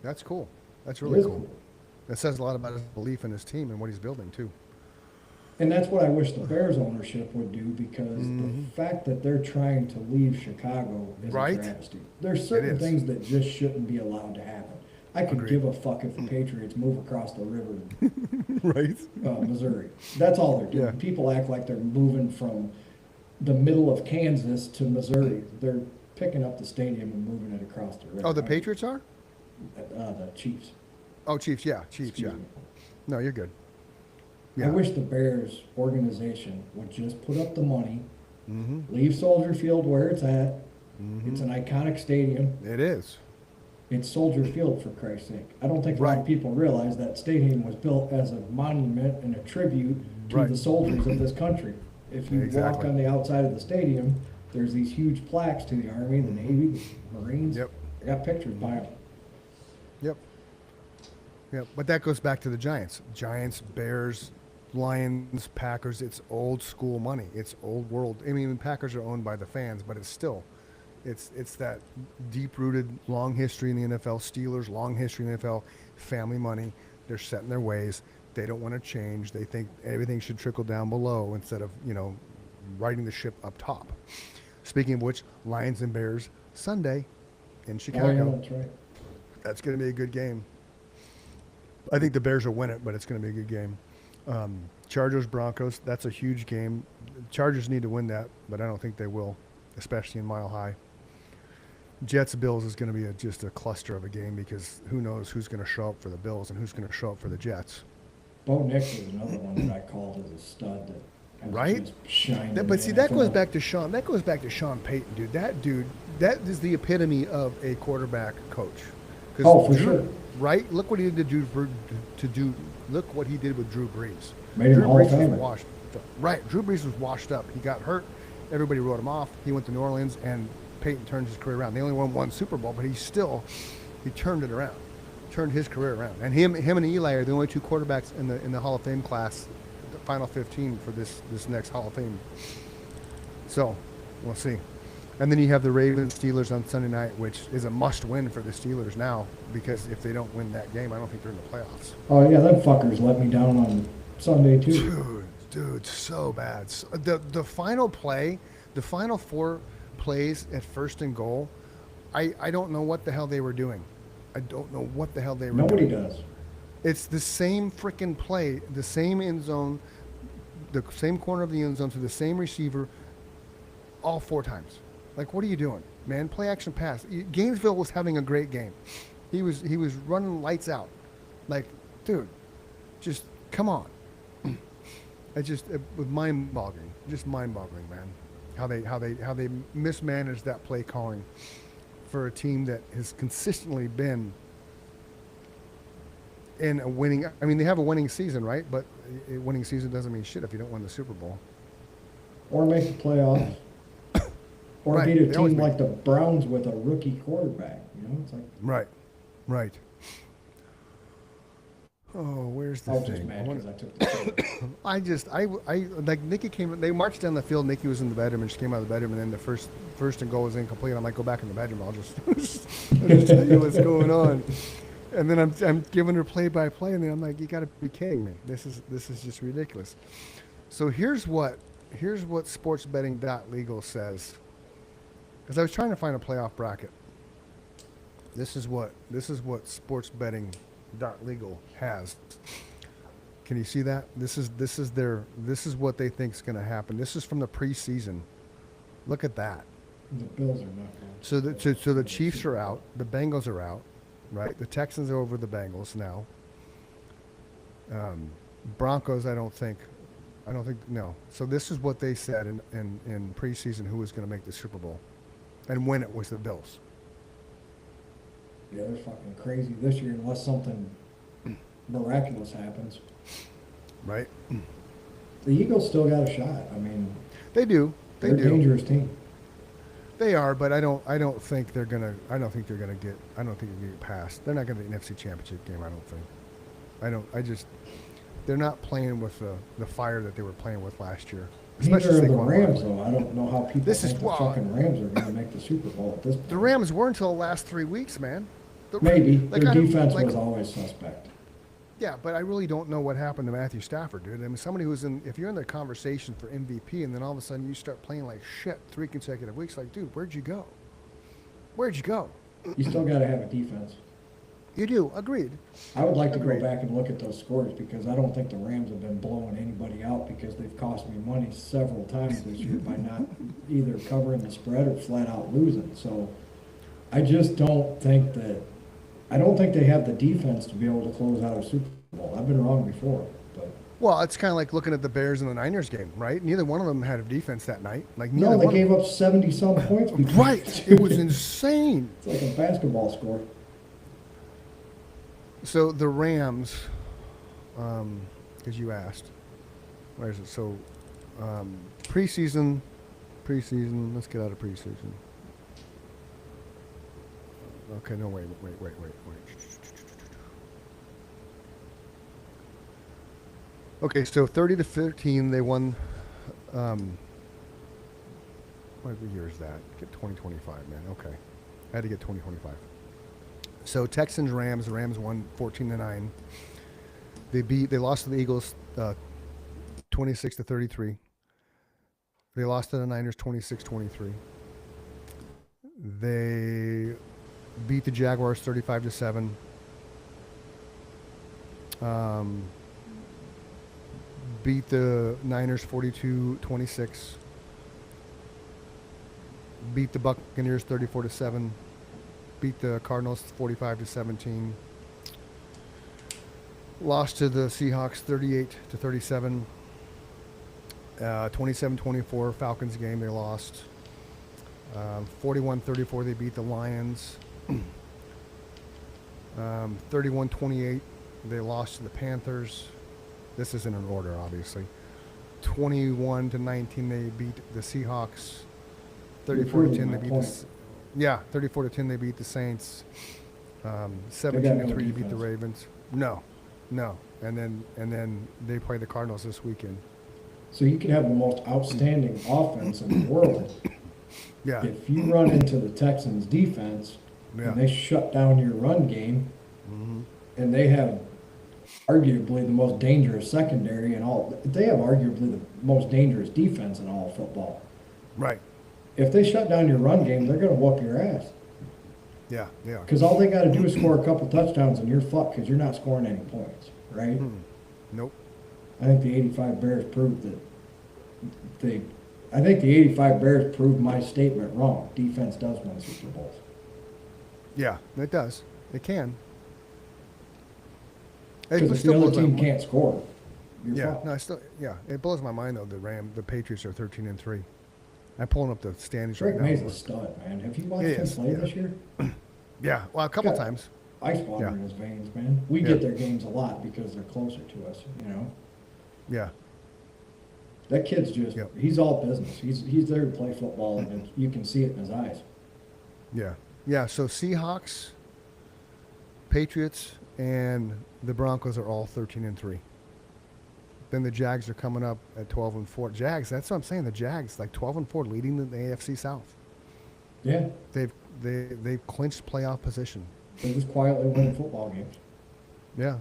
That's cool. That's It really is cool. That says a lot about his belief in his team and what he's building, too. And that's what I wish the Bears ownership would do, because the fact that they're trying to leave Chicago is Right. a travesty. There's certain is. things that just shouldn't be allowed to happen. I could Agreed. give a fuck if the Patriots move across the river Right. Missouri. That's all they're doing. Yeah. People act like they're moving from the middle of Kansas to Missouri. They're picking up the stadium and moving it across the river. Oh, the Patriots are? The Chiefs. Oh, Chiefs, yeah. Chiefs, yeah. Excuse me. No, you're good. I Yeah. wish the Bears organization would just put up the money, Mm-hmm. leave Soldier Field where it's at. It's an iconic stadium. It is. It's Soldier Field, for Christ's sake. I don't think a lot of people realize that stadium was built as a monument and a tribute to Right. the soldiers of this country. If you walk Exactly. on the outside of the stadium, there's these huge plaques to the Army, the Navy, the Marines. Yep. I got pictures by them. Yep. Yep. But that goes back to the Giants. Giants, Bears, Lions, Packers. It's old school money. It's old world. I mean, Packers are owned by the fans, but it's still, it's that deep rooted, long history in the NFL. Steelers, long history in the NFL. Family money. They're set in their ways. They don't want to change. They think everything should trickle down below instead of, riding the ship up top. Speaking of which, Lions and Bears Sunday in Chicago. Oh, yeah, that's right. That's going to be a good game. I think the Bears will win it, but it's going to be a good game. Chargers, Broncos, that's a huge game. Chargers need to win that, but I don't think they will, especially in Mile High. Jets, Bills is going to be just a cluster of a game because who knows who's going to show up for the Bills and who's going to show up for the Jets. Bo Nix is another one that I called as a stud that has Right? just shined. But see, that goes back to Sean. That goes back to Sean Payton, dude. That is the epitome of a quarterback coach. 'Cause Oh, for sure. Right? Look what he did Look what he did with Drew Brees. Made him Drew Hall of Brees was Famer. washed. Right. Drew Brees was washed up. He got hurt. Everybody wrote him off. He went to New Orleans, and Peyton turned his career around. They only won one Super Bowl, but he turned it around, turned his career around. And him and Eli are the only two quarterbacks in the Hall of Fame class, the final 15 for this next Hall of Fame. So, we'll see. And then you have the Ravens Steelers on Sunday night, which is a must-win for the Steelers now because if they don't win that game, I don't think they're in the playoffs. Oh, yeah, them fuckers let me down on Sunday, too. Dude, so bad. The final play, the final four plays at first and goal, I don't know what the hell they were doing. I don't know what the hell they were Nobody doing. does. It's the same freaking play, the same end zone, the same corner of the end zone to the same receiver all four times. Like, what are you doing, man? Play action pass. Gainesville was having a great game. He was running lights out. Like, dude, just come on. It was mind-boggling. Just mind-boggling, man. How they mismanaged that play calling for a team that has consistently been in a winning. I mean, they have a winning season, right? But a winning season doesn't mean shit if you don't win the Super Bowl. Or make the playoffs. Or Right, beat a they always team make- like the Browns with a rookie quarterback. It's like, Right. Oh, where's I the was just thing? mad because I took the field. I like Nikki came. They marched down the field. Nikki was in the bedroom, and she came out of the bedroom, and then the first and goal was incomplete. I'm like, go back in the bedroom. I'll just tell you what's going on. And then I'm giving her play-by-play, and then I'm like, you got to be kidding me. This is just ridiculous. So here's what sportsbetting.legal says. Because I was trying to find a playoff bracket. This is what sportsbetting.legal has. Can you see that? This is what they think is going to happen. This is from the preseason. Look at that. The Bills are not going. So the Chiefs are out. The Bengals are out, right? The Texans are over the Bengals now. Broncos, I don't think. No. So this is what they said in preseason who was going to make the Super Bowl, and when it was the Bills. Yeah, they're fucking crazy this year unless something miraculous happens. Right. The Eagles still got a shot. I mean, They do. they're a dangerous team. They are, but I don't think they're gonna get past. They're not gonna get an NFC Championship game. I don't think. They're not playing with the fire that they were playing with last year. Neither are the Saquon Rams, Barkley. though. I don't know how people This is think the why- fucking Rams are going to make the Super Bowl at this point. The Rams were until the last 3 weeks, man. Maybe. Like, Their I don't- defense like- was always suspect. Yeah, but I really don't know what happened to Matthew Stafford, dude. I mean, somebody who's if you're in the conversation for MVP and then all of a sudden you start playing like shit 3 consecutive weeks, like, dude, where'd you go? Where'd you go? You still got to have a defense. You do. Agreed. I would like to go Agreed. back and look at those scores because I don't think the Rams have been blowing anybody out because they've cost me money several times this year by not either covering the spread or flat out losing. So I just don't think they have the defense to be able to close out a Super Bowl. I've been wrong before, but Well, it's kind of like looking at the Bears and the Niners game, right? Neither one of them had a defense that night. Like neither no, they one gave of up 70-some points. them. between Right. the two. It was insane. It's like a basketball score. So the Rams, because you asked, where is it? So preseason. Let's get out of preseason. Okay, no, wait. Okay, so 30-13, they won. What year is that? Get 2025, man. Okay, I had to get 2025. So Texans, Rams. The Rams won 14-9. They lost to the Eagles 26-33. They lost to the Niners 26-23. They beat the Jaguars 35-7. Beat the Niners 42-26. Beat the Buccaneers 34-7. Beat the Cardinals 45-17. Lost to the Seahawks 38-37. 27-24 Falcons game they lost. 41-34 they beat the Lions. 31-28 they lost to the Panthers. This isn't in order, obviously. 21-19 they beat the Seahawks. 34-10 they beat the 34-10 they beat the Saints. 17-3 they beat the Ravens. No, and then they play the Cardinals this weekend. So you could have the most outstanding offense in the world. Yeah. If you run into the Texans defense and they shut down your run game, and they have arguably the most dangerous secondary and all, they have arguably the most dangerous defense in all of football. Right. If they shut down your run game, they're going to whoop your ass. Yeah, they are. Because all they got to do is score a couple touchdowns and you're fucked because you're not scoring any points, right? Nope. I think the 85 Bears proved that I think the 85 Bears proved my statement wrong. Defense does win Super Bowls. Yeah, it does. It can. Because if the other team can't score, you're Yeah, fucked. no, it blows my mind though. The Patriots are 13-3. I'm pulling up the standings Drake right now. May's a stud, man. Have you watched He him is, play yeah. this year? Yeah, well, a couple Got times. Ice water in his veins, man. We Yeah. get their games a lot because they're closer to us, you know? Yeah, That kid's just, Yep. he's all business. He's there to play football, and you can see it in his eyes. yeah. So Seahawks, Patriots, and the Broncos are all 13-3. Then the Jags are coming up at 12-4. Jags, that's what I'm saying. The Jags, like 12-4, leading the AFC South. Yeah, They've clinched playoff position. they're just quietly winning football games. Yeah,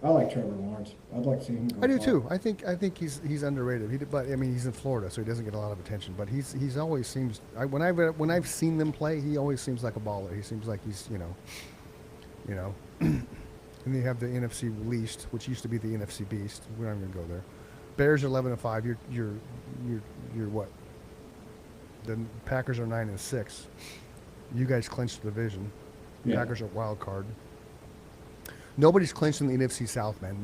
I like Trevor Lawrence. I'd like to see him go I do far. too. I think he's underrated. But I mean, he's in Florida, so he doesn't get a lot of attention. But he's always seems. When I've seen them play, he always seems like a baller. He seems like he's you know. And they have the NFC least, which used to be the NFC beast. We're not going to go there. Bears are 11-5. You're what? The Packers are 9-6. You guys clinched the division. Yeah. Packers are wild card. Nobody's clinched in the NFC South, man.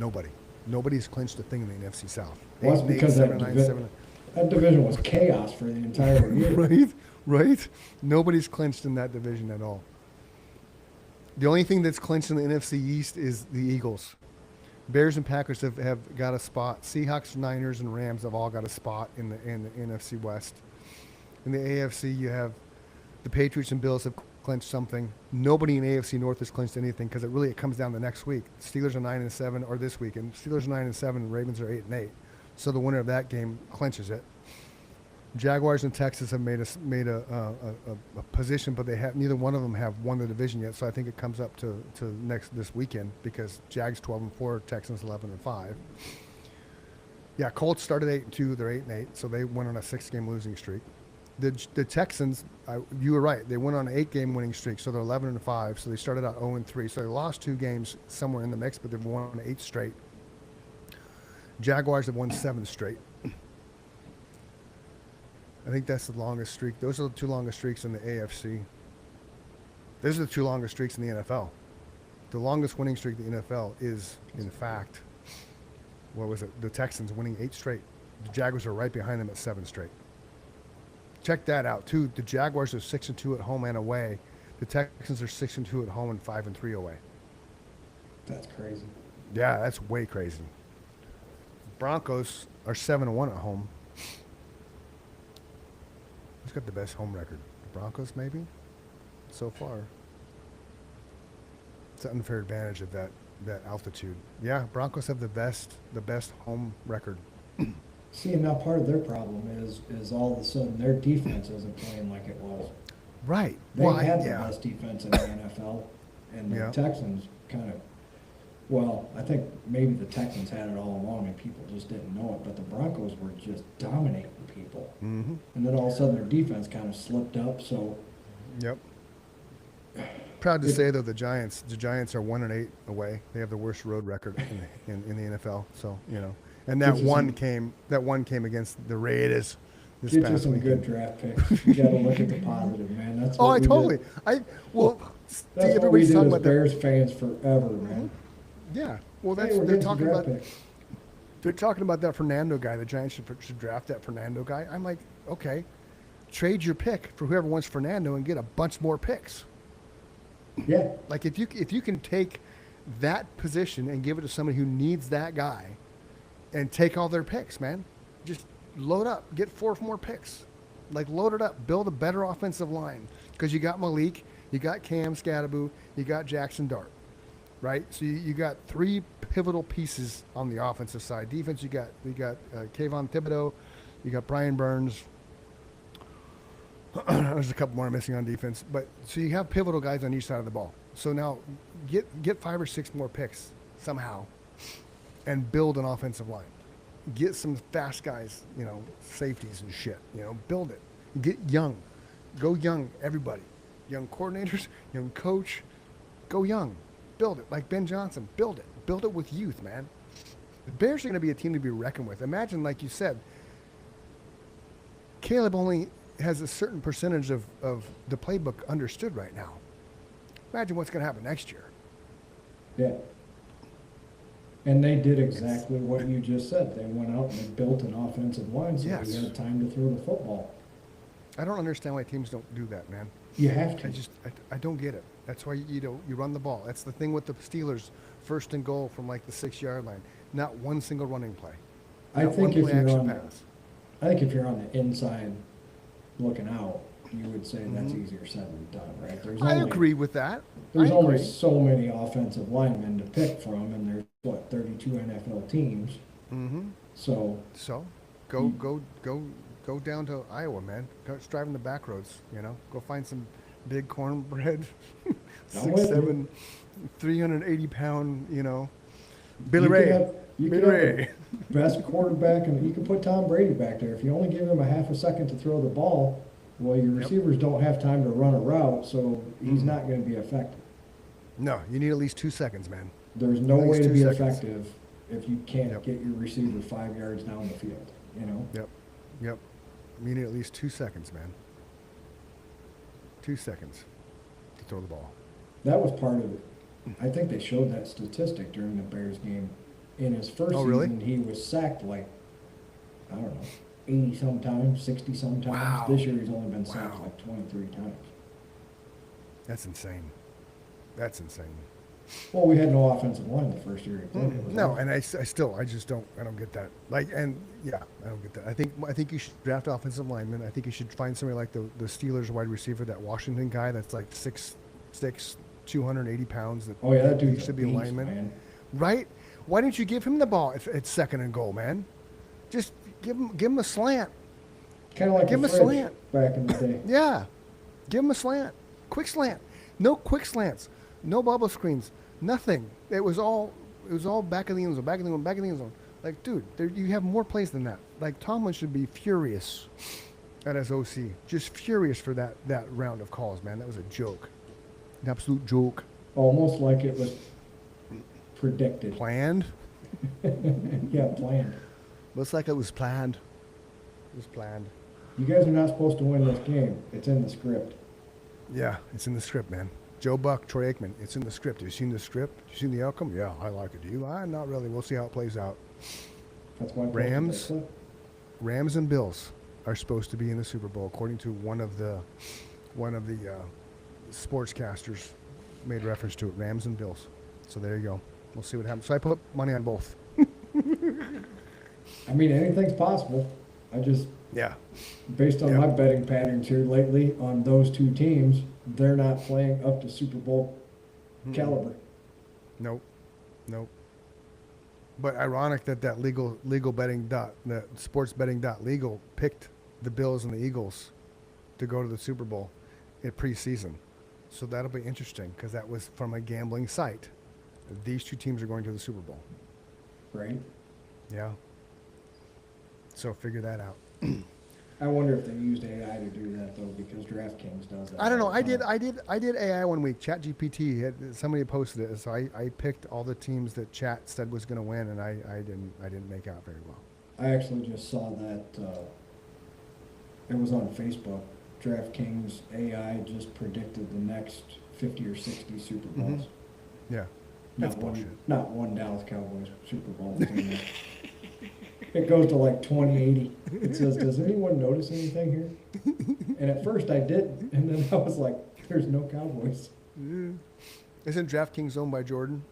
Nobody's clinched a thing in the NFC South. Well, that's 8-8, because 7-9, that division was chaos for the entire year. Right? Nobody's clinched in that division at all. The only thing that's clinched in the NFC East is the Eagles. Bears and Packers have got a spot. Seahawks, Niners, and Rams have all got a spot in the NFC West. In the AFC, you have the Patriots and Bills have clinched something. Nobody in AFC North has clinched anything because it comes down to next week. Steelers are 9-7, or this week, and Steelers are 9-7, and Ravens are 8-8. So the winner of that game clinches it. Jaguars and Texas have made a position, but neither one of them have won the division yet. So I think it comes up to this weekend because Jags 12-4, Texans 11-5. Yeah, Colts started 8-2, they're 8-8, so they went on a 6-game losing streak. The Texans, you were right. They went on an 8-game winning streak, so they're 11-5. So they started out 0-3. So they lost 2 games somewhere in the mix, but they've won 8 straight. Jaguars have won 7 straight. I think that's the longest streak. Those are the 2 longest streaks in the AFC. Those are the 2 longest streaks in the NFL. The longest winning streak in the NFL is, in fact, what was it? The Texans winning 8 straight. The Jaguars are right behind them at 7 straight. Check that out too. The Jaguars are 6-2 at home and away. The Texans are 6-2 at home and 5-3 away. That's crazy. Yeah, that's way crazy. Broncos are 7-1 at home. Who's got the best home record? The Broncos, maybe. So far, it's an unfair advantage of that altitude. Yeah, Broncos have the best home record. See, and now part of their problem is all of a sudden their defense isn't playing like it was. Right. They Well, had the yeah. best defense in the NFL, and the Yeah. Texans kind of, well, I think maybe the Texans had it all along and people just didn't know it, but the Broncos were just dominating people. Mm-hmm. And then all of a sudden their defense kind of slipped up, so Yep. Proud to say though, the Giants are 1-8 away. They have the worst road record in the NFL. So and that Gives you one some- came against the Raiders this get you past some weekend. good draft picks. You got to look at the positive, man. That's Oh, what I we did. totally. That's what we everybody's did talking as about that. Bears fans forever, man. Yeah. Well, Hey, that's we're they're getting some talking draft about. picks. They're talking about that Fernando guy. The Giants should draft that Fernando guy. I'm like, okay, trade your pick for whoever wants Fernando and get a bunch more picks. Yeah. Like if you can take that position and give it to somebody who needs that guy, and take all their picks, man, just load up, get 4 more picks, like load it up, build a better offensive line because you got Malik, you got Cam Scadaboo, you got Jackson Dart, right? So you got 3 pivotal pieces on the offensive side. Defense, you got Kayvon Thibodeau, you got Brian Burns. There's a couple more missing on defense, but so you have pivotal guys on each side of the ball. So now get 5 or 6 more picks somehow, and build an offensive line. Get some fast guys, safeties and shit. Build it. Get young, go young. Everybody, young coordinators, young coach, go young. Build it like Ben Johnson. Build it with youth, man. The Bears are going to be a team to be reckoned with. Imagine, like you said, Caleb only has a certain percentage of the playbook understood right now. Imagine what's going to happen next year. Yeah. And they did exactly what you just said. They went out and they built an offensive line so Yes. we had time to throw the football. I don't understand why teams don't do that, man. You have to. I don't get it. That's why you run the ball. That's the thing with the Steelers, 1st and goal from like the 6-yard line. Not one single running play. I Not think one if play you're action on, pass. I think if you're on the inside looking out, you would say that's Mhm. easier said than done, right? There's I only, agree with that. There's I only agree. so many offensive linemen to pick from, and there's 32 NFL teams. Mm-hmm. So So, go down to Iowa, man. Go driving the back roads. Go find some big cornbread, I'm with 6'7", 380-pound. Billy you Ray. could have, you Billy could have Ray. the best quarterback, and you can put Tom Brady back there. If you only give him a half a second to throw the ball, well, your receivers don't have time to run a route, so he's Mm-hmm. not going to be effective. No, you need at least 2 seconds, man. There's no At least way to 2 be seconds. effective if you can't Yep. get your receiver 5 yards down the field, Yep. You need at least 2 seconds, man. 2 seconds to throw the ball. That was part of it. I think they showed that statistic during the Bears game. In his first Oh, really? season, he was sacked like, I don't know, 80 sometimes, 60 sometimes. Wow. This year he's only been sacked Wow. like 23 times. That's insane. That's insane. Well, we had no offensive line the first year he played. It was No, awful. and I just don't get that. I don't get that. I think you should draft offensive linemen. I think you should find somebody like the Steelers wide receiver, that Washington guy that's like 6'6", 280 pounds. Oh yeah, that he dude's a should be a beast, lineman, man. right? Why didn't you give him the ball at 2nd and goal, man? Just give him a slant. Kind of like Give him the a Fridge slant. back in the day. Yeah, give him a slant, quick slant. No quick slants, no bubble screens, nothing. It was all back of the end zone, back of the end zone. Like, dude, you have more plays than that. Like, Tomlin should be furious and as OC. Just furious for that round of calls, man. That was a joke. An absolute joke. Almost like it was predicted. Planned? Yeah, planned. Looks like it was planned. It was planned. You guys are not supposed to win this game. It's in the script. Yeah, it's in the script, man. Joe Buck, Troy Aikman, it's in the script. Have you seen the script? Have you seen the outcome? Yeah, I like it. Do you? Not really. We'll see how it plays out. That's why Rams and Bills are supposed to be in the Super Bowl, according to one of the sportscasters made reference to it. Rams and Bills. So there you go. We'll see what happens. So I put money on both. I mean, anything's possible. I just, Yeah. based on my betting patterns here lately on those two teams, they're not playing up to Super Bowl caliber. Nope. But ironic that legal betting that sports betting legal picked the Bills and the Eagles to go to the Super Bowl in preseason. So that'll be interesting because that was from a gambling site. These two teams are going to the Super Bowl. Right? Yeah. So figure that out. I wonder if they used AI to do that though, because DraftKings does that. I don't know. all the time. I did AI one week. ChatGPT somebody posted it, so I picked all the teams that Chat said was going to win, and I didn't make out very well. I actually just saw that, it was on Facebook. DraftKings AI just predicted the next 50 or 60 Super Bowls. Yeah. That's bullshit. Not one Dallas Cowboys Super Bowl. It goes to like 2080. It says, does anyone notice anything here? And at first I did, and then I was like, there's no Cowboys. Isn't DraftKings owned by Jordan?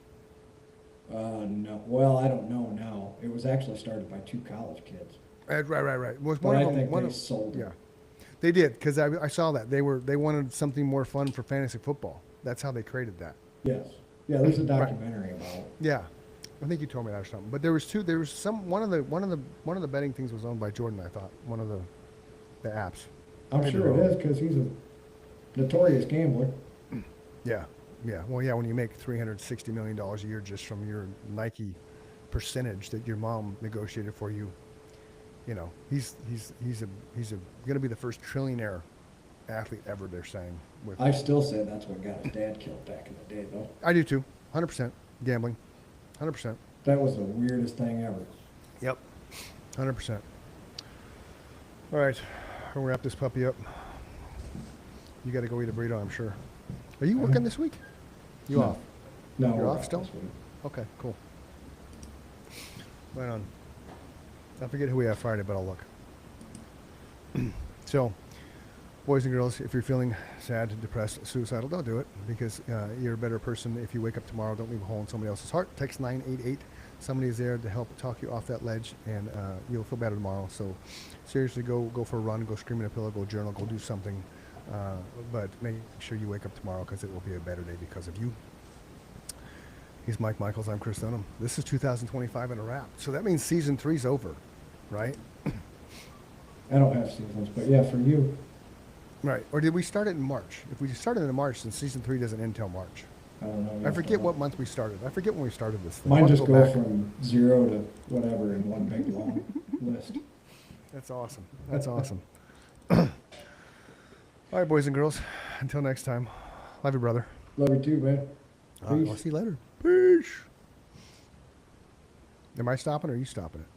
No. Well, I don't know now. It was actually started by two college kids. Right. Was But one I of them, think one they of, sold it. Yeah, they did because I saw that they wanted something more fun for fantasy football. That's how they created that. Yes. Yeah, there's a documentary about it. Yeah, I think you told me that or something. But there was one of the betting things was owned by Jordan. I thought one of the apps. I'm sure it is because he's a notorious gambler. Yeah. Well, yeah. When you make $360 million a year just from your Nike percentage that your mom negotiated for you, he's going to be the first trillionaire athlete ever. They're saying. I still say that's what got his dad killed back in the day, though. I do too. 100% gambling. 100%. That was the weirdest thing ever. Yep. 100%. All right, we'll wrap this puppy up. You got to go eat a burrito, I'm sure. Are you working this week? You off? No, You're we're off still? this week. Okay, cool. Right on. I forget who we have Friday, but I'll look. So, boys and girls, if you're feeling sad, depressed, suicidal, don't do it because you're a better person if you wake up tomorrow. Don't leave a hole in somebody else's heart. Text 988. Somebody is there to help talk you off that ledge, and you'll feel better tomorrow. So, seriously, go for a run, go scream in a pillow, go journal, go do something. But make sure you wake up tomorrow because it will be a better day because of you. He's Mike Michaels. I'm Chris Dunham. This is 2025 and a wrap. So that means season 3's over, right? I don't have seasons, but yeah, for you. Right. Or did we start it in March? If we started in March, then season 3 doesn't end till March. I don't know. I forget what month we started. I forget when we started this thing. Mine I'll just go go back. from 0 to whatever in one big long list. That's awesome. That's awesome. All right, boys and girls. Until next time. Love you, brother. Love you too, man. I'll see you later. Peace. Am I stopping or are you stopping it?